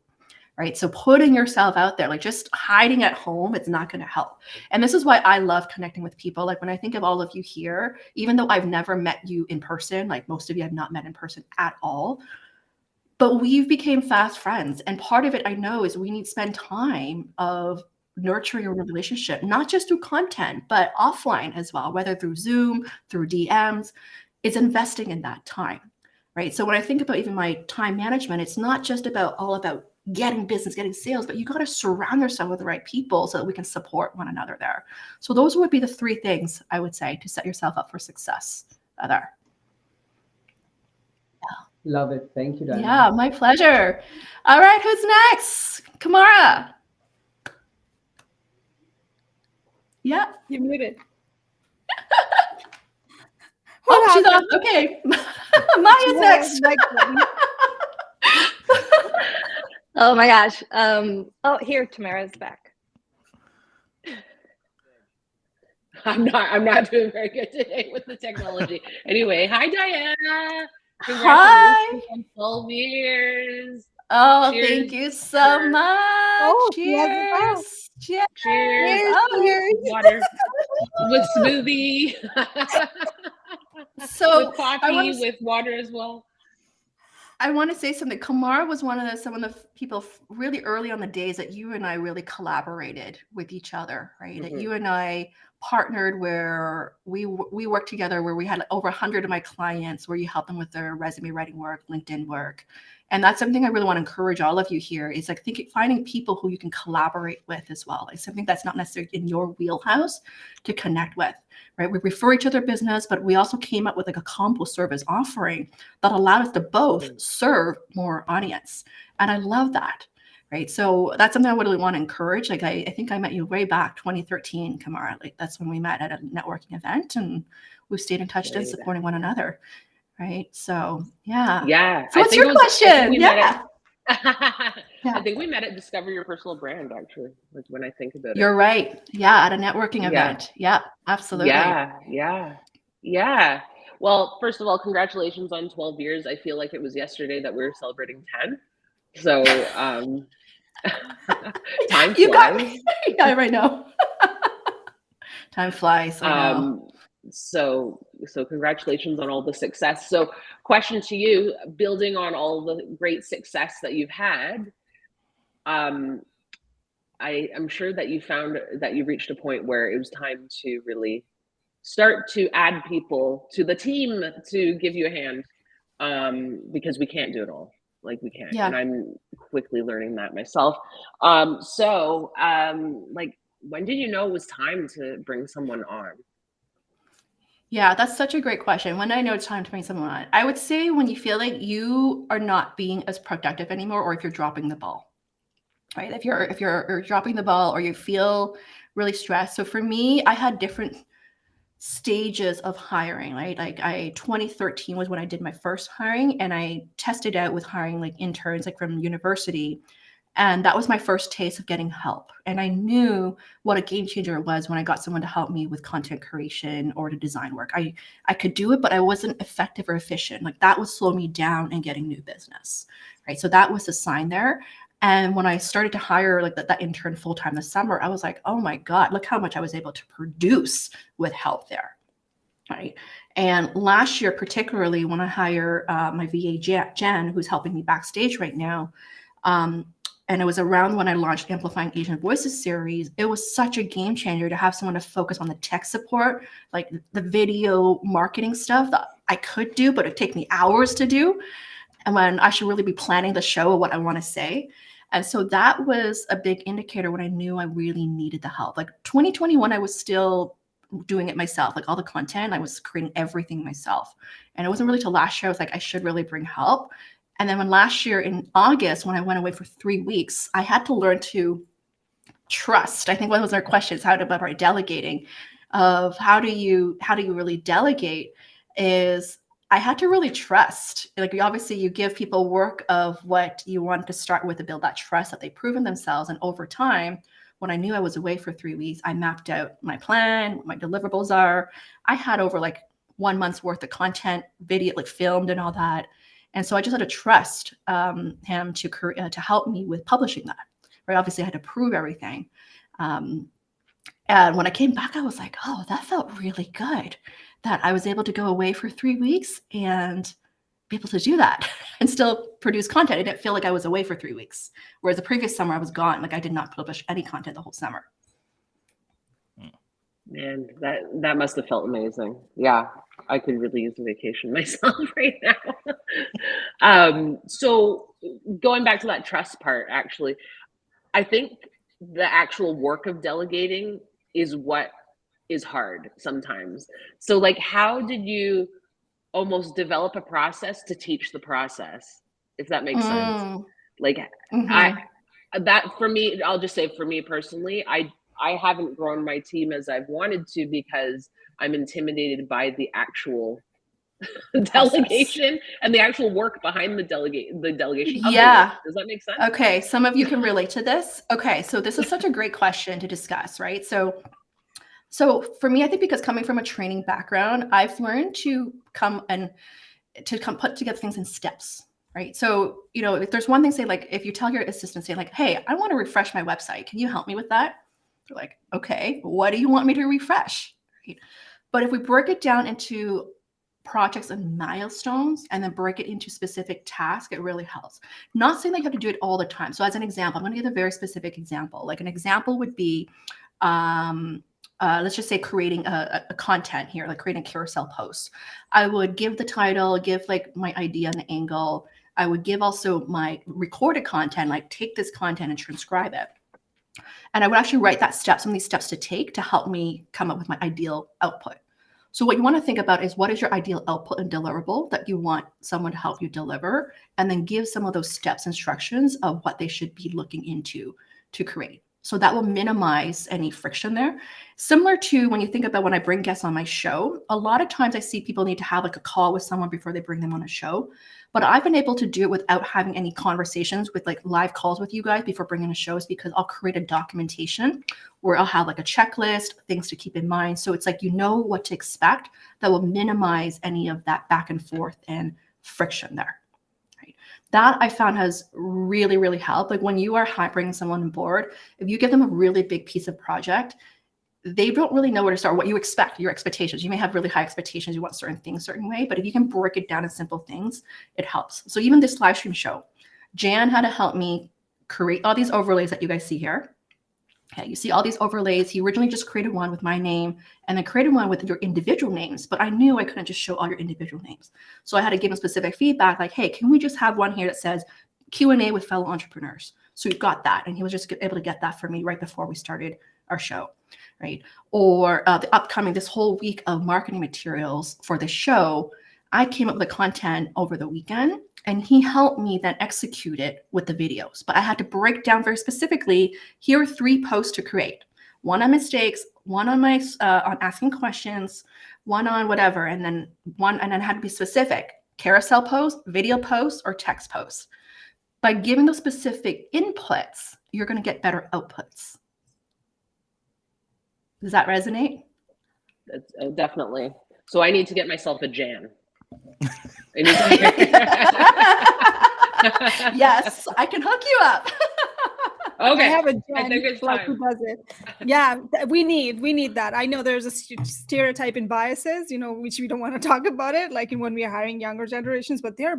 Right. So putting yourself out there, like just hiding at home, it's not going to help. And this is why I love connecting with people. Like when I think of all of you here, even though I've never met you in person, like most of you I've not met in person at all, but we've became fast friends. And part of it I know is we need to spend time of nurturing a relationship, not just through content, but offline as well, whether through Zoom, through DMs, it's investing in that time. Right. So when I think about even my time management, it's not just all about getting business, getting sales, but you got to surround yourself with the right people so that we can support one another there. So those would be the 3 things I would say to set yourself up for success there. Love it. Thank you, Diana. Yeah, my pleasure. All right, who's next? Kamara. Yeah. You're muted. Oh, she's off. Okay. Maya's next. Oh my gosh. Here, Tamara's back. I'm not doing very good today with the technology. Anyway, hi Diana. Congratulations on 12 years. Oh, Cheers. thank you so much. Oh, cheers. Cheers. Cheers. Oh, Water with smoothie. So with coffee, with water as well. I want to say something. Kamara was some of the people really early on the days that you and I really collaborated with each other, right? Mm-hmm. That you and I partnered where we worked together, where we had over 100 of my clients, where you helped them with their resume writing work, LinkedIn work. And that's something I really want to encourage all of you here is like finding people who you can collaborate with as well. It's something that's not necessarily in your wheelhouse to connect with, right? We refer each other business, but we also came up with like a combo service offering that allowed us to both serve more audience. And I love that, right? So that's something I really want to encourage. Like I think I met you way back 2013, Kamara. Like that's when we met at a networking event and we've stayed in touch and supporting one another. Right. So, yeah. Yeah. So what's your question? Yeah. I think we met at Discover Your Personal Brand, actually, like when I think about it. You're right. Yeah. At a networking event. Yeah, absolutely. Yeah. Well, first of all, congratulations on 12 years. I feel like it was yesterday that we were celebrating 10. So, time flies. Yeah, right now. Time flies. I know. So congratulations on all the success. So question to you, building on all the great success that you've had, I am sure that you found that you reached a point where it was time to really start to add people to the team to give you a hand, because we can't do it all. Like we can't. Yeah. And I'm quickly learning that myself. Like when did you know it was time to bring someone on? Yeah, that's such a great question. When I know it's time to bring someone on, I would say when you feel like you are not being as productive anymore, or if you're dropping the ball, right? If you're dropping the ball, or you feel really stressed. So for me, I had different stages of hiring, right? Like 2013 was when I did my first hiring, and I tested out with hiring like interns, like from university. And that was my first taste of getting help. And I knew what a game changer it was when I got someone to help me with content creation or to design work. I could do it, but I wasn't effective or efficient. Like that would slow me down in getting new business, right? So that was a sign there. And when I started to hire like that intern full-time this summer, I was like, oh my God, look how much I was able to produce with help there. right? And last year, particularly when I hire my VA Jen, who's helping me backstage right now, and it was around when I launched Amplifying Asian Voices series, it was such a game changer to have someone to focus on the tech support, like the video marketing stuff that I could do, but it'd take me hours to do. And when I should really be planning the show of what I want to say. And so that was a big indicator when I knew I really needed the help. Like 2021, I was still doing it myself, like all the content, I was creating everything myself. And it wasn't really till last year, I was like, I should really bring help. And then when last year in August, when I went away for 3 weeks, I had to learn to trust. I think one was our questions, how about delegating, of how do you really delegate, is I had to really trust. Like, obviously you give people work of what you want to start with to build that trust that they've proven themselves. And over time, when I knew I was away for 3 weeks, I mapped out my plan, what my deliverables are. I had over like 1 month's worth of content, video, like filmed and all that. And so I just had to trust him to help me with publishing that. Right? Obviously, I had to prove everything. And when I came back, I was like, oh, that felt really good that I was able to go away for 3 weeks and be able to do that and still produce content. I didn't feel like I was away for 3 weeks. Whereas the previous summer, I was gone. Like, I did not publish any content the whole summer. Man, that must have felt amazing. Yeah, I could really use a vacation myself right now. So going back to that trust part, actually, I think the actual work of delegating is what is hard sometimes. So like, how did you almost develop a process to teach the process, if that makes sense? Like, that for me, I'll just say for me personally, I haven't grown my team as I've wanted to because I'm intimidated by the actual delegation and the actual work behind the delegation. Yeah. Does that make sense? Okay. Some of you can relate to this. Okay. So this is such a great question to discuss, right? So for me, I think because coming from a training background, I've learned to come put together things in steps, right? So, if there's one thing, say like, if you tell your assistant, say like, hey, I want to refresh my website. Can you help me with that? They're like, okay, what do you want me to refresh? Right? But if we break it down into projects and milestones and then break it into specific tasks, it really helps. Not saying that you have to do it all the time. So as an example, I'm going to give a very specific example. Like an example would be, let's just say creating a content here, like creating a carousel post. I would give the title, give like my idea and the angle. I would give also my recorded content, like take this content and transcribe it. And I would actually write some of these steps to take to help me come up with my ideal output. So what you want to think about is, what is your ideal output and deliverable that you want someone to help you deliver, and then give some of those steps, instructions of what they should be looking into to create. So that will minimize any friction there. Similar to when you think about when I bring guests on my show, a lot of times I see people need to have like a call with someone before they bring them on a show. But I've been able to do it without having any conversations with like live calls with you guys before bringing a show, is because I'll create a documentation where I'll have like a checklist, things to keep in mind. So it's like, what to expect, that will minimize any of that back and forth and friction there. That I found has really, really helped. Like when you are bringing someone on board, if you give them a really big piece of project, they don't really know where to start, what you expect, your expectations. You may have really high expectations. You want certain things certain way, but if you can break it down in simple things, it helps. So even this live stream show, Jan had to help me create all these overlays that you guys see here. Okay, you see all these overlays. He originally just created one with my name and then created one with your individual names, but I knew I couldn't just show all your individual names. So I had to give him specific feedback like, hey, can we just have one here that says Q&A with fellow entrepreneurs? So we've got that. And he was just able to get that for me right before we started our show, right? Or this whole week of marketing materials for the show, I came up with the content over the weekend, and he helped me then execute it with the videos. But I had to break down very specifically, here are 3 posts to create. One on mistakes, one on my on asking questions, one on whatever, and then it had to be specific: carousel post, video post, or text post. By giving those specific inputs, you're going to get better outputs. Does that resonate? That's, definitely. So I need to get myself a Jan. Yes, I can hook you up. Okay. I have a I think Jen it's like who time. does it. Yeah, we need that. I know there's a stereotype and biases, which we don't want to talk about it, like when we are hiring younger generations. But they're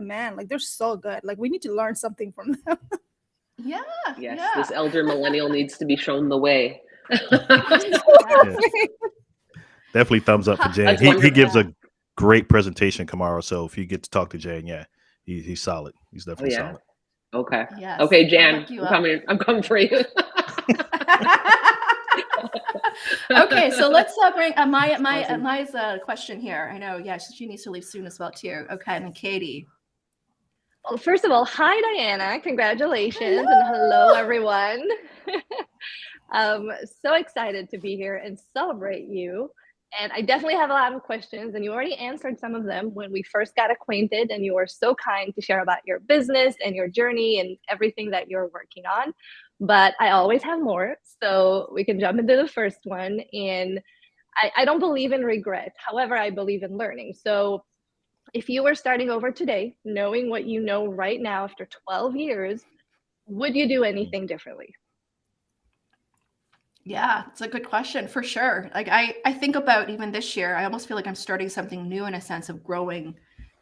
so good. Like we need to learn something from them. Yeah. Yes, Yeah. this elder millennial needs to be shown the way. Yes. Definitely thumbs up for Jan. That's He gives wonderful. a great presentation tomorrow. So if you get to talk to Jan, yeah, he's solid. He's Oh definitely yeah. solid. Okay. Yes. Okay, I'll Jan, look you I'm up. coming. I'm coming for you. Okay, so let's bring Maya's question here. I know, yeah, she needs to leave soon as well too. Okay, and then Katie. Well, first of all, hi, Diana. Congratulations. And hello, everyone. So excited to be here and celebrate you. And I definitely have a lot of questions, and you already answered some of them when we first got acquainted, and you were so kind to share about your business and your journey and everything that you're working on. But I always have more, so we can jump into the first one. And I don't believe in regret. However, I believe in learning. So if you were starting over today, knowing what you know right now after 12 years, would you do anything differently? Yeah, it's a good question for sure. Like I think about even this year, I almost feel like I'm starting something new in a sense of growing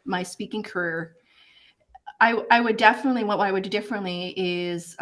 my speaking career. I would definitely, what I would do differently is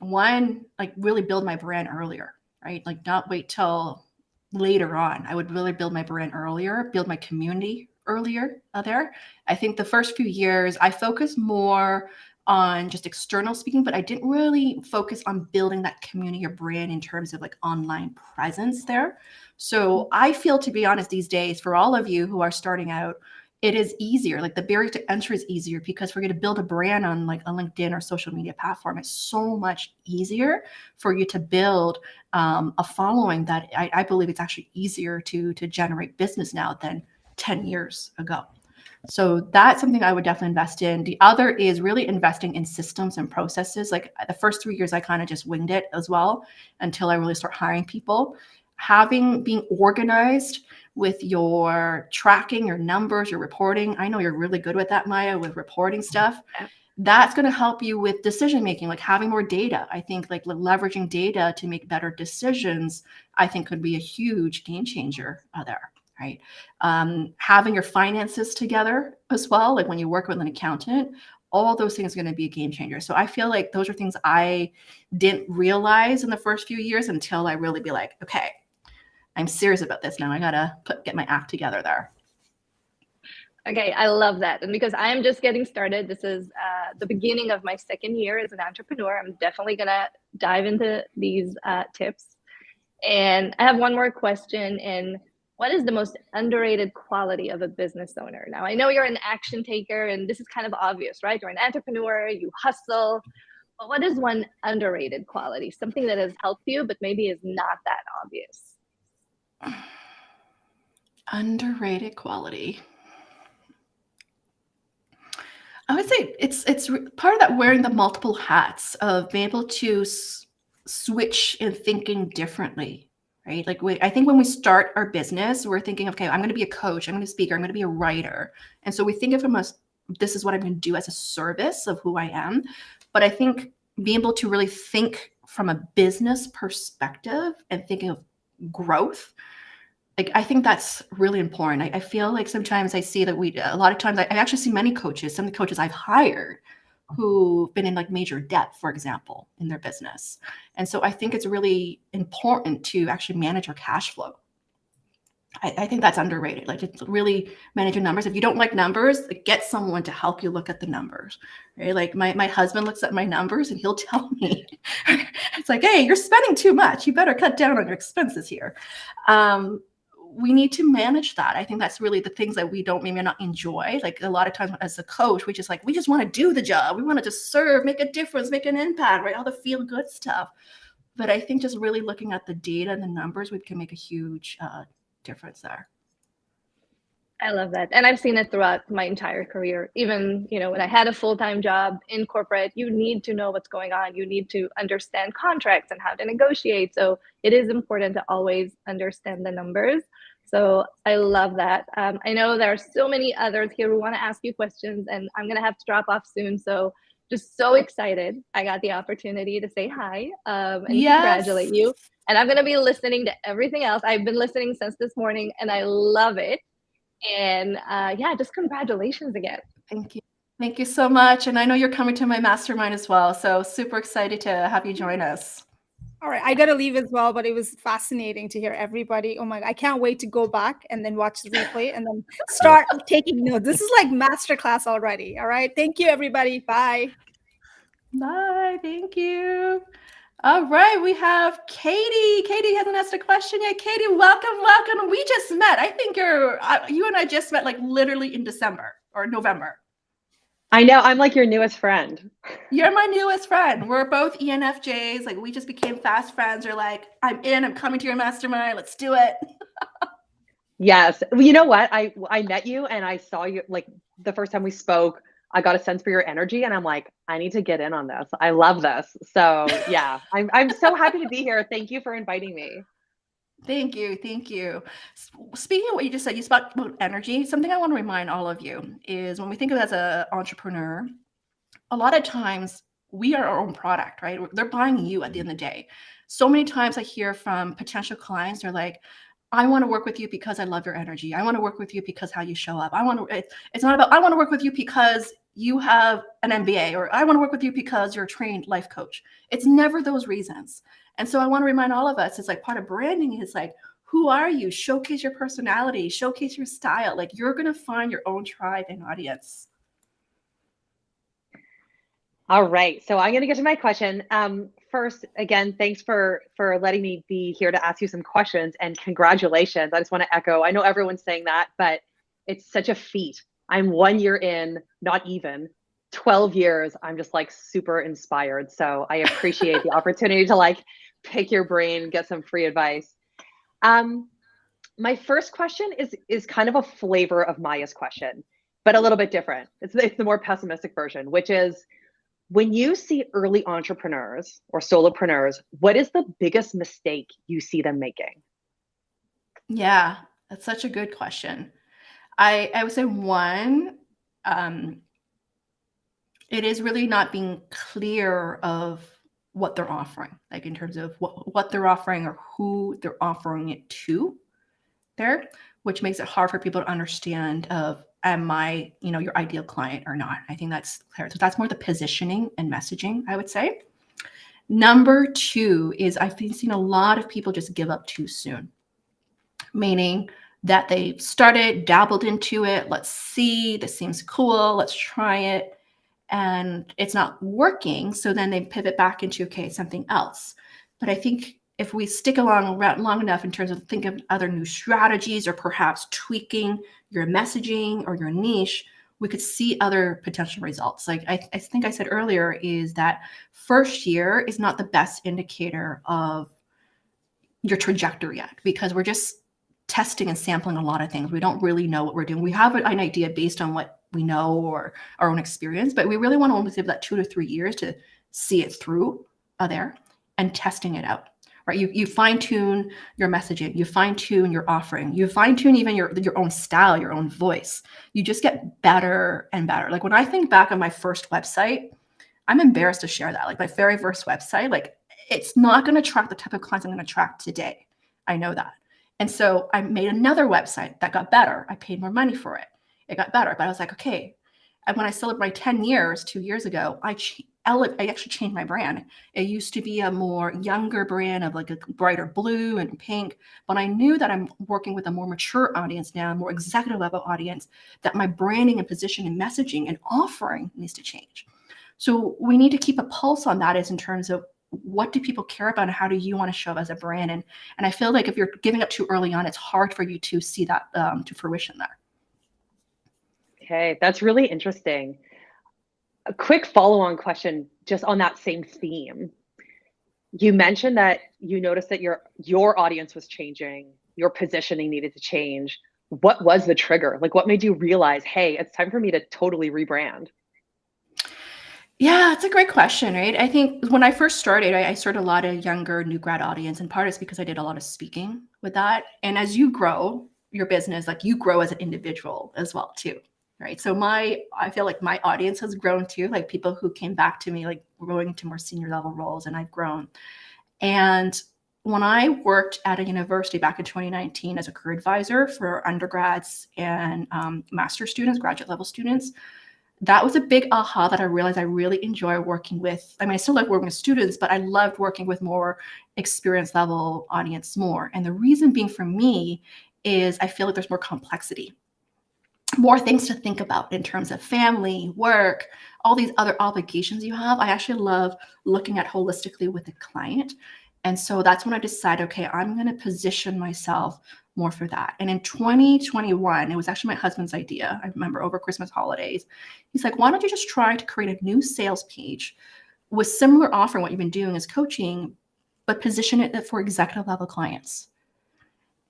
one, like really build my brand earlier, right? Like not wait till later on. I would really build my brand earlier, build my community earlier there. I think the first few years I focused more on just external speaking, but I didn't really focus on building that community or brand in terms of like online presence there. So I feel, to be honest, these days, for all of you who are starting out, it is easier. Like the barrier to entry is easier because we're going to build a brand on like a LinkedIn or social media platform. It's so much easier for you to build a following that I believe it's actually easier to generate business now than 10 years ago. So that's something I would definitely invest in. The other is really investing in systems and processes. Like the first 3 years, I kind of just winged it as well until I really start hiring people. Being organized with your tracking, your numbers, your reporting. I know you're really good with that, Maya, with reporting stuff. That's going to help you with decision making, like having more data. I think like leveraging data to make better decisions, I think could be a huge game changer there. Right. Having your finances together as well, like when you work with an accountant, all those things are going to be a game changer. So I feel like those are things I didn't realize in the first few years until I really be like, okay, I'm serious about this now. I got to get my act together there. Okay, I love that. And because I'm just getting started, this is the beginning of my second year as an entrepreneur. I'm definitely going to dive into these tips. And I have one more question. And what is the most underrated quality of a business owner? Now, I know you're an action taker, and this is kind of obvious, right? You're an entrepreneur, you hustle. But what is one underrated quality? Something that has helped you, but maybe is not that obvious. Underrated quality. I would say it's part of that wearing the multiple hats of being able to switch and thinking differently, right? Like I think when we start our business, we're thinking, okay, I'm going to be a coach, I'm going to be a speaker, I'm going to be a writer. And so we think of it as, this is what I'm going to do as a service of who I am. But I think being able to really think from a business perspective and thinking of growth, like I think that's really important. I feel like sometimes I see that a lot of times I actually see many coaches, some of the coaches I've hired who've been in like major debt, for example, in their business. And so I think it's really important to actually manage your cash flow. I think that's underrated. Like it's really managing numbers. If you don't like numbers, get someone to help you look at the numbers, right? Like my husband looks at my numbers and he'll tell me, it's like, hey, you're spending too much. You better cut down on your expenses here. We need to manage that. I think that's really the things that we don't maybe not enjoy. Like a lot of times as a coach, we just want to do the job. We want to just serve, make a difference, make an impact, right? All the feel good stuff. But I think just really looking at the data and the numbers, we can make a huge difference there. I love that. And I've seen it throughout my entire career. Even, when I had a full-time job in corporate, you need to know what's going on. You need to understand contracts and how to negotiate. So it is important to always understand the numbers. So I love that. I know there are so many others here who want to ask you questions, and I'm going to have to drop off soon. So just so excited I got the opportunity to say hi and Yes. congratulate you. And I'm going to be listening to everything else. I've been listening since this morning and I love it. And yeah, just congratulations again. Thank you. Thank you so much. And I know you're coming to my mastermind as well. So super excited to have you join us. All right, I got to leave as well, but it was fascinating to hear everybody. Oh my, I can't wait to go back and then watch the replay and then start taking notes. This is like masterclass already. All right. Thank you, everybody. Bye. Bye. Thank you. All right, we have Katie. Katie hasn't asked a question yet. Katie, welcome. We just met. I think you and I just met like literally in December or November. I know. I'm like your newest friend. You're my newest friend. We're both ENFJs. Like we just became fast friends. You're like, I'm coming to your mastermind. Let's do it. Yes. Well, you know what? I met you and I saw you like the first time we spoke. I got a sense for your energy and I'm like, I need to get in on this. I love this. So yeah, I'm so happy to be here. Thank you for inviting me. Thank you. Speaking of what you just said, you spoke about energy. Something I want to remind all of you is when we think of it as an entrepreneur, a lot of times we are our own product, right? They're buying you at the end of the day. So many times I hear from potential clients, they're like, I want to work with you because I love your energy. I want to work with you because how you show up. It's not about, I want to work with you because you have an MBA, or I want to work with you because you're a trained life coach. It's never those reasons. And so I want to remind all of us, it's like part of branding is like, who are you? Showcase your personality, showcase your style. Like you're going to find your own tribe and audience. All right. So I'm going to get to my question. First, again, thanks for letting me be here to ask you some questions, and congratulations. I just want to echo, I know everyone's saying that, but it's such a feat. I'm 1 year in, not even 12 years. I'm just like super inspired. So I appreciate the opportunity to like pick your brain and get some free advice. My first question is kind of a flavor of Maya's question, but a little bit different. It's the more pessimistic version, which is, when you see early entrepreneurs or solopreneurs, what is the biggest mistake you see them making? Yeah, that's such a good question. I would say one, it is really not being clear of what they're offering, like in terms of what they're offering or who they're offering it to there, which makes it hard for people to understand of, am I, your ideal client or not? I think that's clear. So that's more the positioning and messaging, I would say. Number two is I've seen a lot of people just give up too soon, meaning that they started, dabbled into it. Let's see, this seems cool. Let's try it. And it's not working. So then they pivot back into, okay, something else. But I think if we stick along long enough in terms of think of other new strategies or perhaps tweaking your messaging or your niche, we could see other potential results. Like I think I said earlier, is that first year is not the best indicator of your trajectory yet, because we're just testing and sampling a lot of things. We don't really know what we're doing. We have an idea based on what we know or our own experience, but we really want to almost give that 2 to 3 years to see it through there and testing it out. Right? You fine tune your messaging, you fine tune your offering, you fine tune even your own style, your own voice. You just get better and better. Like when I think back on my first website, I'm embarrassed to share that. Like my very first website, like it's not going to attract the type of clients I'm going to attract today. I know that. And so I made another website that got better. I paid more money for it. It got better, but I was like, okay. And when I celebrated my 10 years, 2 years ago, I actually changed my brand. It used to be a more younger brand of like a brighter blue and pink, but I knew that I'm working with a more mature audience now, a more executive level audience, that my branding and position and messaging and offering needs to change. So we need to keep a pulse on that, is in terms of what do people care about and how do you want to show up as a brand? And I feel like if you're giving up too early on, it's hard for you to see that to fruition there. Okay, that's really interesting. A quick follow-on question just on that same theme. You mentioned that you noticed that your audience was changing, your positioning needed to change. What was the trigger? Like what made you realize, hey, it's time for me to totally rebrand? Yeah, it's a great question, right? I think when I first started, I started a lot of younger new grad audience, and part is because I did a lot of speaking with that. And as you grow your business, like you grow as an individual as well too, right? So I feel like my audience has grown too, like people who came back to me, like growing into more senior level roles, and I've grown. And when I worked at a university back in 2019 as a career advisor for undergrads and master's students, graduate level students, that was a big aha that I realized I really enjoy working with. I mean, I still like working with students, but I loved working with more experience level audience more. And the reason being for me is I feel like there's more complexity, more things to think about in terms of family, work, all these other obligations you have. I actually love looking at holistically with the client. And so that's when I decided, okay, I'm going to position myself more for that. And in 2021, it was actually my husband's idea. I remember over Christmas holidays, he's like, why don't you just try to create a new sales page with similar offering, what you've been doing as coaching, but position it for executive level clients.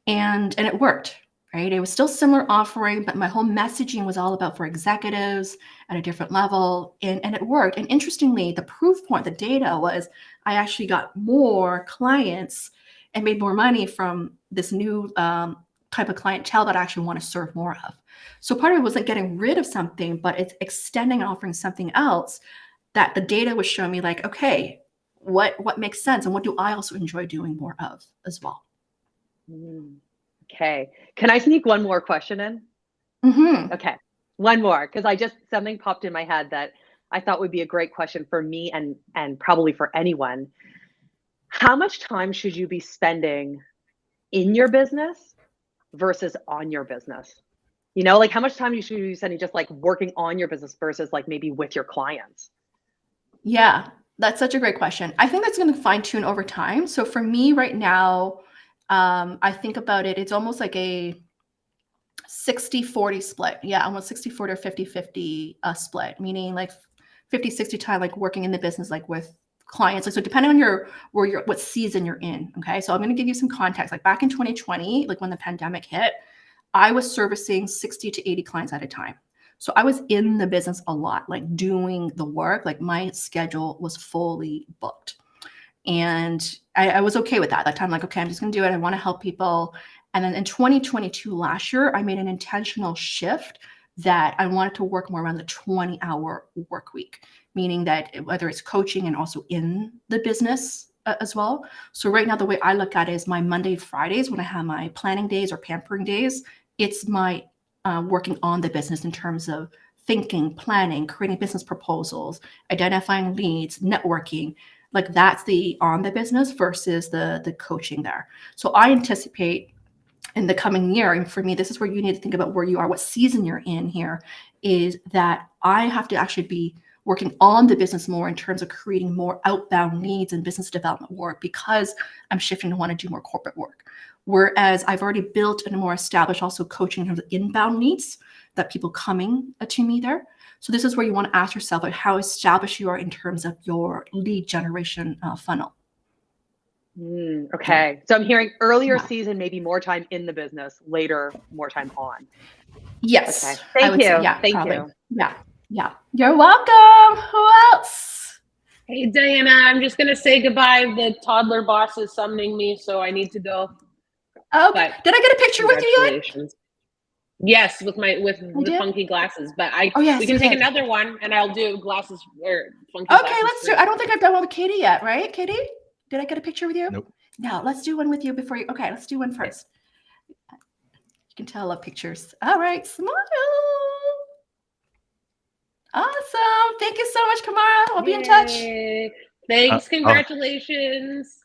And it worked, right? It was still similar offering, but my whole messaging was all about for executives at a different level, and it worked. And interestingly, the proof point, the data was I actually got more clients and made more money from this new type of clientele that I actually want to serve more of. So part of it wasn't getting rid of something, but it's extending and offering something else that the data was showing me like, okay, what makes sense and what do I also enjoy doing more of as well. Okay. Can I sneak one more question in? Mm-hmm. Okay. One more, because something popped in my head that I thought would be a great question for me and probably for anyone. How much time should you be spending in your business versus on your business? You know, like how much time should you be spending just like working on your business versus like maybe with your clients? Yeah, that's such a great question. I think that's going to fine tune over time. So for me right now, I think about it, it's almost like a 60-40 split. Yeah, almost 60-40 or 50-50 split, meaning like 50-60 time like working in the business, like with clients. Like, so depending on what season you're in. Okay. So I'm going to give you some context. Like back in 2020, like when the pandemic hit, I was servicing 60 to 80 clients at a time. So I was in the business a lot, like doing the work, like my schedule was fully booked. And I was okay with that at that time. Like, okay, I'm just going to do it. I want to help people. And then in 2022, last year, I made an intentional shift that I wanted to work more around the 20-hour work week, meaning that whether it's coaching and also in the business as well. So right now, the way I look at it is my Monday, Fridays, when I have my planning days or pampering days, it's my working on the business in terms of thinking, planning, creating business proposals, identifying leads, networking. Like that's the on the business versus the coaching there. So I anticipate in the coming year, and for me, this is where you need to think about where you are, what season you're in here, is that I have to actually be working on the business more in terms of creating more outbound leads and business development work because I'm shifting to want to do more corporate work. Whereas I've already built and more established also coaching in terms of inbound leads that people coming to me there. So this is where you want to ask yourself like how established you are in terms of your lead generation funnel. Okay. So I'm hearing earlier season, maybe more time in the business, later, more time on. Yes. Okay. Thank you. Say, yeah, Thank probably. you. Yeah. Yeah. You're welcome. Who else? Hey, Diana, I'm just going to say goodbye. The toddler boss is summoning me, so I need to go. Okay. Did I get a picture with you yet? Yes, with the funky glasses. But we can take another one, and I'll do glasses or funky glasses. Okay, let's do. I don't think I've done one with Katie yet, right, Katie? Did I get a picture with you? Nope. No, let's do one with you before you. Okay, let's do one first. You can tell I love pictures. All right, smile. Awesome. Thank you so much, Kamara. I'll be in touch. Thanks. Congratulations.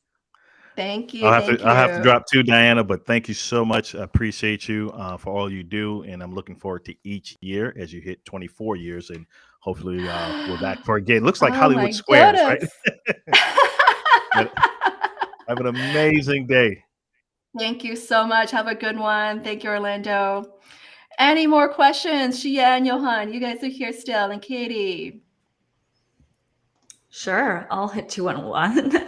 Thank you. I have to drop too, Diana, but thank you so much. I appreciate you for all you do. And I'm looking forward to each year as you hit 24 years. And hopefully we're back for again. Looks like Hollywood Squares, right? Have an amazing day. Thank you so much. Have a good one. Thank you, Orlando. Any more questions? Shia and Johan, you guys are here still. And Katie. Sure. I'll hit 2 on 1.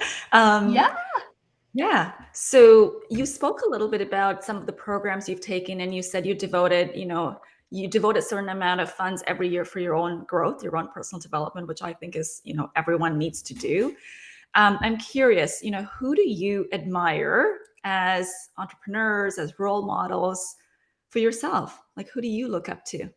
Yeah. So you spoke a little bit about some of the programs you've taken, and you said you devoted a certain amount of funds every year for your own growth, your own personal development, which I think is, everyone needs to do. I'm curious, who do you admire as entrepreneurs, as role models for yourself? Like, who do you look up to?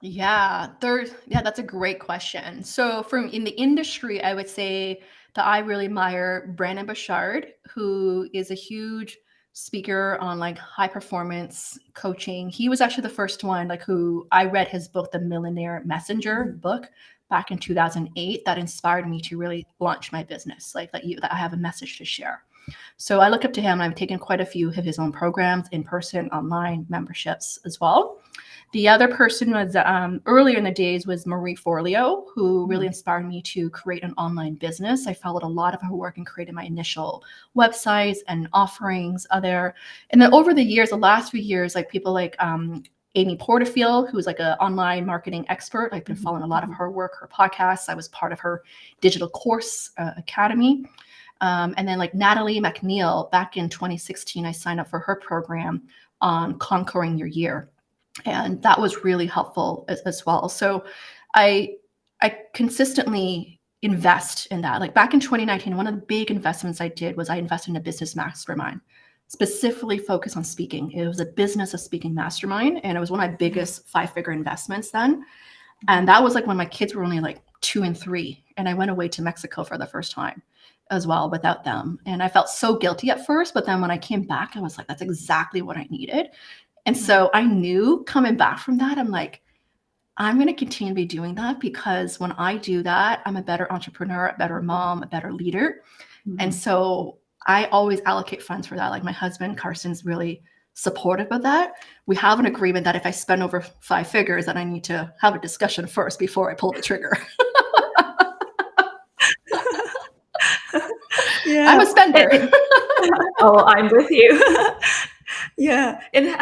Yeah, that's a great question. So from in the industry, I would say that I really admire Brandon Bouchard, who is a huge speaker on like high performance coaching. He was actually the first one like who I read his book, The Millionaire Messenger book back in 2008 that inspired me to really launch my business, like that I have a message to share. So I look up to him and I've taken quite a few of his own programs in person, online memberships as well. The other person was earlier in the days was Marie Forleo, who really inspired me to create an online business. I followed a lot of her work and created my initial websites and offerings there. And then over the years, the last few years, like people like Amy Porterfield, who's like an online marketing expert. I've been following a lot of her work, her podcasts. I was part of her digital course academy. And then like Natalie McNeil, back in 2016, I signed up for her program on Conquering Your Year. And that was really helpful as well. So I consistently invest in that. Like back in 2019, one of the big investments I did was I invested in a business mastermind, specifically focused on speaking. It was a business of speaking mastermind. And it was one of my biggest 5-figure investments then. And that was like when my kids were only like 2 and 3. And I went away to Mexico for the first time as well without them. And I felt so guilty at first. But then when I came back, I was like, that's exactly what I needed. And so I knew coming back from that, I'm like, I'm going to continue to be doing that because when I do that, I'm a better entrepreneur, a better mom, a better leader. And so I always allocate funds for that. Like my husband, Carson's really supportive of that. We have an agreement that if I spend over 5 figures, that I need to have a discussion first before I pull the trigger. Yeah. I'm a spender. Oh, I'm with you. Yeah. And,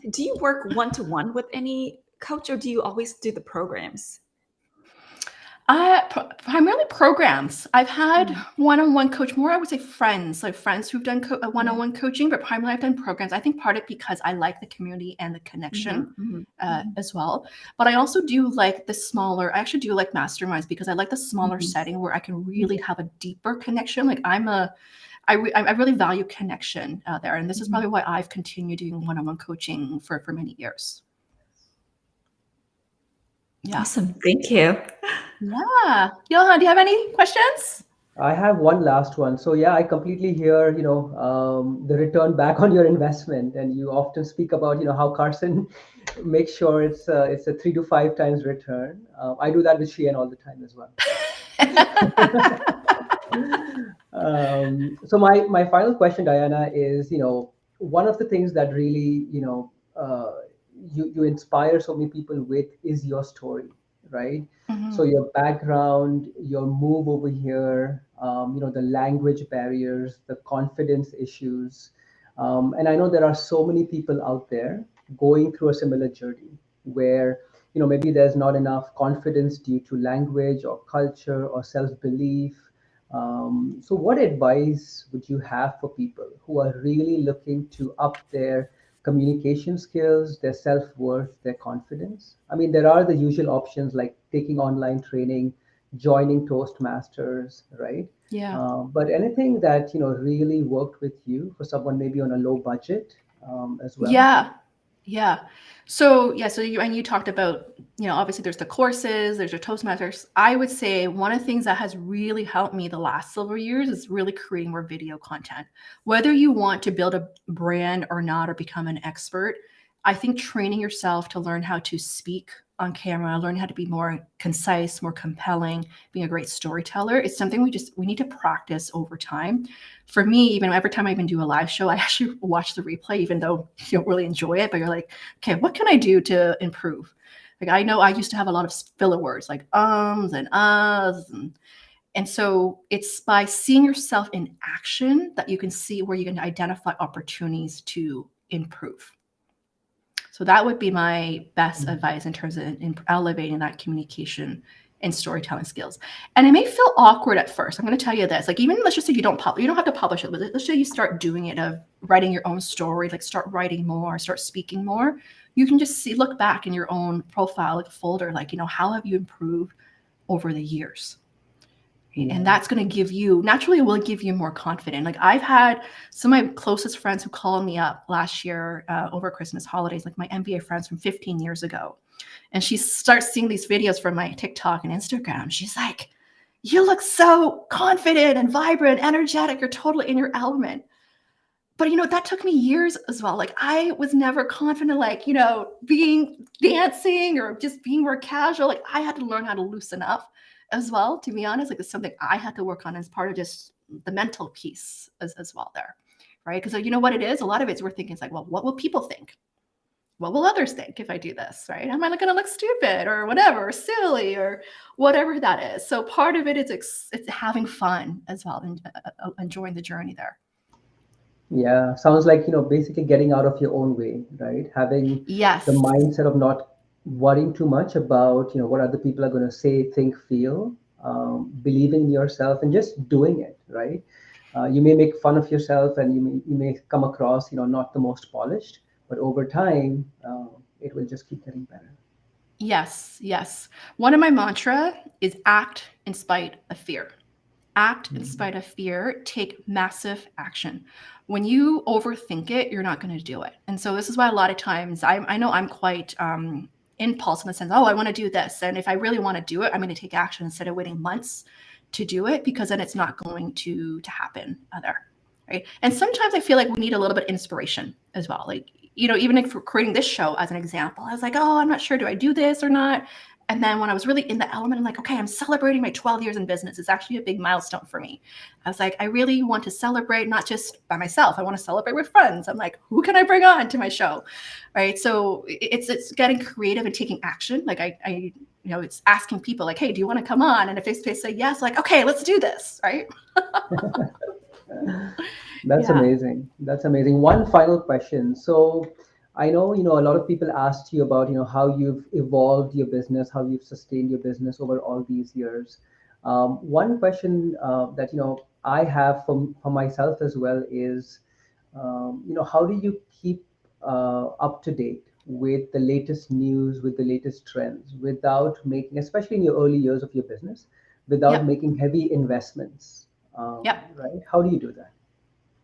do you work one-to-one with any coach or do you always do the programs? Primarily programs. I've had one-on-one coach, more I would say friends, like friends who've done one-on-one coaching, but primarily I've done programs. I think part of it because I like the community and the connection as well. But I also do like I actually do like masterminds because I like the smaller setting where I can really have a deeper connection. Like I really value connection there. And this is probably why I've continued doing one-on-one coaching for many years. Yeah. Awesome. Thank you. Yeah. Johan, do you have any questions? I have one last one. So yeah, I completely hear, the return back on your investment, and you often speak about, how Carson makes sure it's a 3 to 5 times return. I do that with Sheehan all the time as well. So my final question, Diana, is, one of the things that really, you inspire so many people with is your story, right? So your background, your move over here, the language barriers, the confidence issues. And I know there are so many people out there going through a similar journey where, maybe there's not enough confidence due to language or culture or self-belief. So what advice would you have for people who are really looking to up their communication skills, their self-worth, their confidence? I mean, there are the usual options like taking online training, joining Toastmasters, right? Yeah. But anything that, really worked with you for someone maybe on a low budget as well? Yeah. So you talked about, obviously there's the courses, there's your Toastmasters. I would say one of the things that has really helped me the last several years is really creating more video content. Whether you want to build a brand or not, or become an expert, I think training yourself to learn how to speak on camera, learn how to be more concise, more compelling, being a great storyteller, is something we need to practice over time. For me, even every time I even do a live show, I actually watch the replay, even though you don't really enjoy it, but you're like, okay, what can I do to improve? Like, I know I used to have a lot of filler words like ums and uhs. And so it's by seeing yourself in action that you can see where you can identify opportunities to improve. So that would be my best advice in terms of elevating that communication and storytelling skills. And it may feel awkward at first. I'm going to tell you this. Like, even let's just say you don't have to publish it, but let's say you start doing it, of writing your own story, like start writing more, start speaking more. You can just look back in your own profile, like a folder, like, how have you improved over the years? And that's going to give you, naturally will give you more confidence. Like I've had some of my closest friends who called me up last year over Christmas holidays, like my MBA friends from 15 years ago. And she starts seeing these videos from my TikTok and Instagram. She's like, you look so confident and vibrant, energetic. You're totally in your element. But, that took me years as well. Like I was never confident, like, being dancing or just being more casual. Like I had to learn how to loosen up as well, to be honest. Like it's something I had to work on as part of just the mental piece as well there, right? Because you know what it is? A lot of it's we're thinking it's like, well, what will people think? What will others think if I do this, right? Am I going to look stupid or whatever, or silly or whatever that is? So part of it is it's having fun as well and enjoying the journey there. Yeah, sounds like, basically getting out of your own way, right? Having Yes. the mindset of not worrying too much about, what other people are going to say, think, feel, believing in yourself and just doing it, right? You may make fun of yourself and you may come across, not the most polished, but over time, it will just keep getting better. Yes, yes. One of my mantra is act in spite of fear. Act in spite of fear, take massive action. When you overthink it, you're not going to do it. And so this is why a lot of times I know I'm quite impulse in the sense, oh, I want to do this. And if I really want to do it, I'm going to take action instead of waiting months to do it, because then it's not going to happen there. Right. And sometimes I feel like we need a little bit of inspiration as well. Like, even if we're creating this show as an example, I was like, oh, I'm not sure, do I do this or not? And then when I was really in the element, I'm like, okay, I'm celebrating my 12 years in business. It's actually a big milestone for me. I was like, I really want to celebrate, not just by myself. I want to celebrate with friends. I'm like, who can I bring on to my show? Right. So it's getting creative and taking action. Like I it's asking people like, hey, do you want to come on? And if they say yes, like, okay, let's do this. Right. That's amazing. That's amazing. One final question. So I know, a lot of people asked you about, how you've evolved your business, how you've sustained your business over all these years. One question that, I have for myself as well is, how do you keep up to date with the latest news, with the latest trends, without making, especially in your early years of your business, without making heavy investments? Right? How do you do that?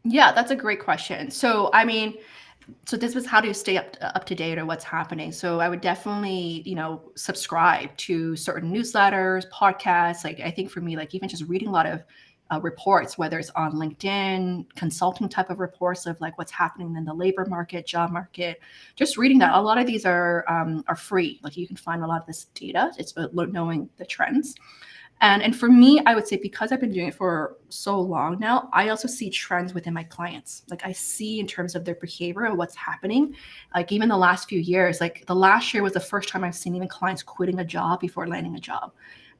Yeah, that's a great question. So, so this was how do you stay up to date or what's happening. So I would definitely, subscribe to certain newsletters, podcasts. Like I think for me, like even just reading a lot of reports, whether it's on LinkedIn, consulting type of reports of like what's happening in the labor market, job market, just reading that. A lot of these are free. Like you can find a lot of this data. It's about knowing the trends. And for me, I would say because I've been doing it for so long now, I also see trends within my clients. Like I see in terms of their behavior and what's happening. Like even the last few years, like the last year was the first time I've seen even clients quitting a job before landing a job.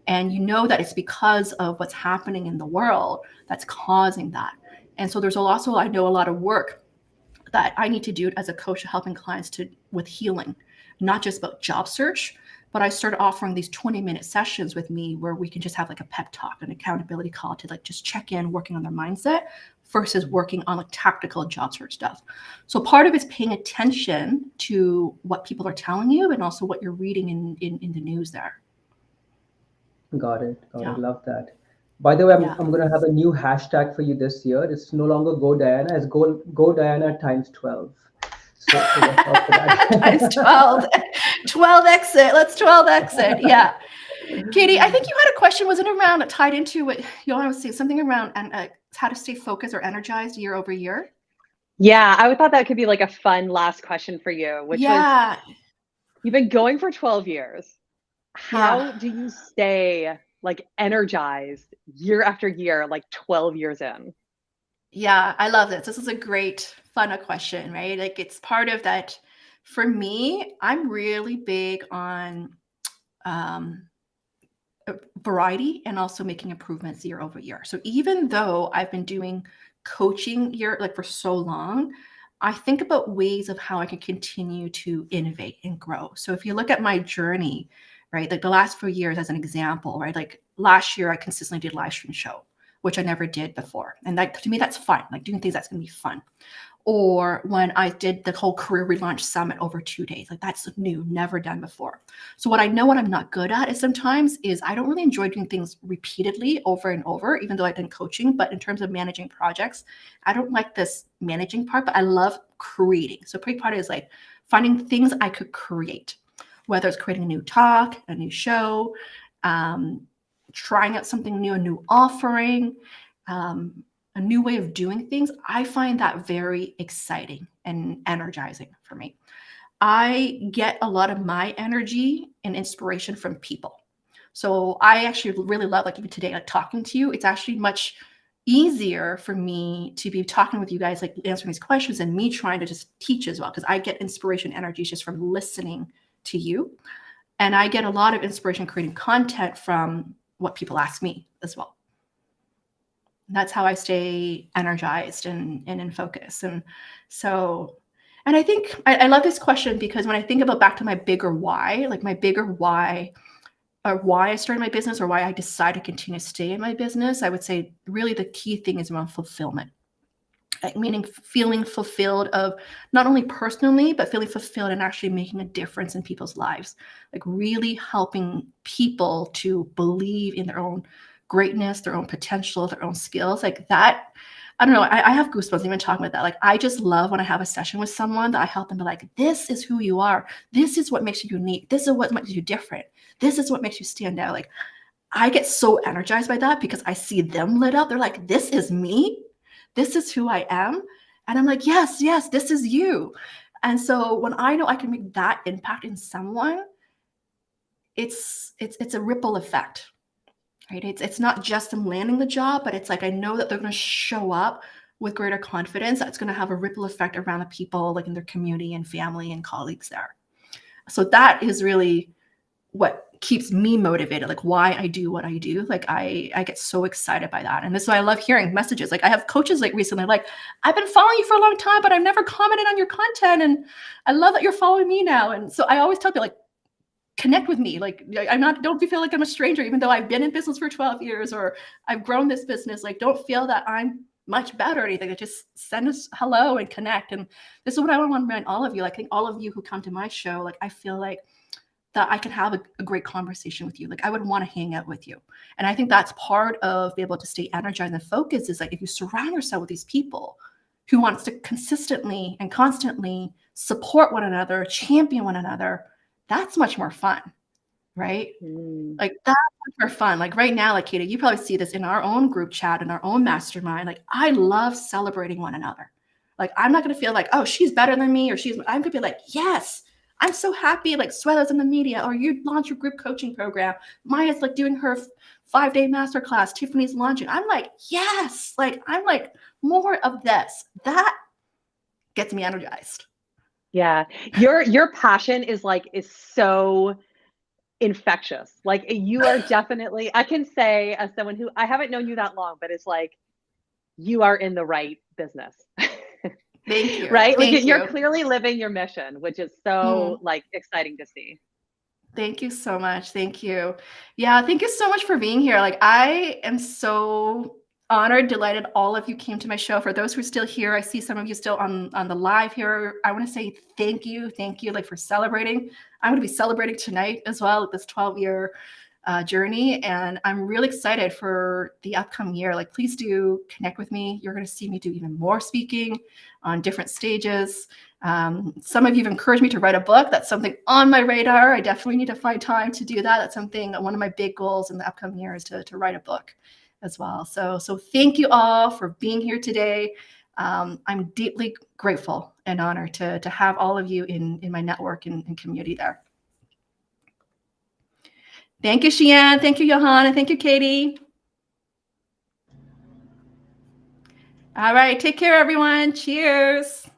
And that it's because of what's happening in the world that's causing that. And so there's also, I know, a lot of work that I need to do as a coach, helping clients with healing, not just about job search, but I started offering these 20-minute sessions with me where we can just have like a pep talk, an accountability call to like just check in, working on their mindset versus working on like tactical job search stuff. So part of it's paying attention to what people are telling you and also what you're reading in the news there. Got it. Love that. By the way, I'm going to have a new hashtag for you this year. It's no longer Go Diana, it's Go Diana times 12. So watch out for that. Times 12. 12 exit. Let's 12 exit. Yeah. Katie, I think you had a question. Was it around tied into what you want to say? Something around how to stay focused or energized year over year? Yeah, I would thought that could be like a fun last question for you, which was, you've been going for 12 years. How do you stay like energized year after year, like 12 years in? Yeah, I love this. This is a great, fun question, right? Like it's part of that. For me, I'm really big on variety and also making improvements year over year. So even though I've been doing coaching for so long, I think about ways of how I can continue to innovate and grow. So if you look at my journey, right, like the last few years as an example, right, like last year I consistently did live stream show, which I never did before. And that, to me, that's fun. Like doing things that's going to be fun. or when I did the whole career relaunch summit over 2 days. Like that's new, never done before. So what I know what I'm not good at is sometimes is I don't really enjoy doing things repeatedly over and over, even though I've done coaching. But in terms of managing projects, I don't like this managing part, but I love creating. So pretty part is like finding things I could create, whether it's creating a new talk, a new show, trying out something new, a new offering, a new way of doing things. I find that very exciting and energizing for me. I get a lot of my energy and inspiration from people. So I actually really love, like even today, like talking to you. It's actually much easier for me to be talking with you guys, like answering these questions, and me trying to just teach as well, because I get inspiration energy just from listening to you. And I get a lot of inspiration creating content from what people ask me as well. That's how I stay energized and in focus. And so, and I think I love this question, because when I think about back to my bigger why, like my bigger why, or why I started my business, or why I decided to continue to stay in my business, I would say really the key thing is around fulfillment. Like meaning feeling fulfilled of not only personally, but feeling fulfilled and actually making a difference in people's lives. Like really helping people to believe in their own greatness, their own potential, their own skills. Like that, I don't know, I have goosebumps even talking about that. Like I just love when I have a session with someone that I help them be like, this is who you are. This is what makes you unique. This is what makes you different. This is what makes you stand out. Like I get so energized by that, because I see them lit up. They're like, this is me. This is who I am. And I'm like, yes, yes, this is you. And so when I know I can make that impact in someone, it's a ripple effect, right? It's not just them landing the job, but it's like, I know that they're going to show up with greater confidence. That's going to have a ripple effect around the people, like in their community and family and colleagues there. So that is really what keeps me motivated, like why I do what I do. Like I get so excited by that. And this is why I love hearing messages. Like I have coaches like recently, like, I've been following you for a long time, but I've never commented on your content. And I love that you're following me now. And so I always tell people, like, connect with me. Like don't feel like I'm a stranger, even though I've been in business for 12 years or I've grown this business. Like don't feel that I'm much better or anything. Like, just send us hello and connect. And this is what I want to remind all of you. Like, I think all of you who come to my show, like I feel like that I can have a great conversation with you. Like I would want to hang out with you. And I think that's part of being able to stay energized and focused, is like if you surround yourself with these people who wants to consistently and constantly support one another, champion one another, that's much more fun, right? Like that's much more fun. Like right now, like Katie, you probably see this in our own group chat, in our own mastermind. Like I love celebrating one another. Like I'm not going to feel like, oh, she's better than me, or I'm going to be like, yes, I'm so happy. Like Swetha's in the media, or you launch your group coaching program. Maya's like doing her 5-day masterclass. Tiffany's launching. I'm like, yes, like I'm like more of this. That gets me energized. Yeah. Your passion is so infectious. Like you are definitely, I can say as someone who, I haven't known you that long, but it's like you are in the right business. Thank you. Right? Like Thank you're you. clearly living your mission, which is so like exciting to see. Thank you so much. Thank you. Yeah, thank you so much for being here. Like I am so honored, delighted all of you came to my show. For those who are still here, I see some of you still on the live here. I want to say thank you like for celebrating. I'm going to be celebrating tonight as well, this 12-year journey, and I'm really excited for the upcoming year. Like please do connect with me. You're going to see me do even more speaking on different stages. Some of you have encouraged me to write a book. That's something on my radar. I definitely need to find time to do that. That's something, one of my big goals in the upcoming year is to write a book as well. So thank you all for being here today. I'm deeply grateful and honored to have all of you in my network and community there. Thank you, Sheann. Thank you, Johan. And thank you, Katie. All right. Take care, everyone. Cheers.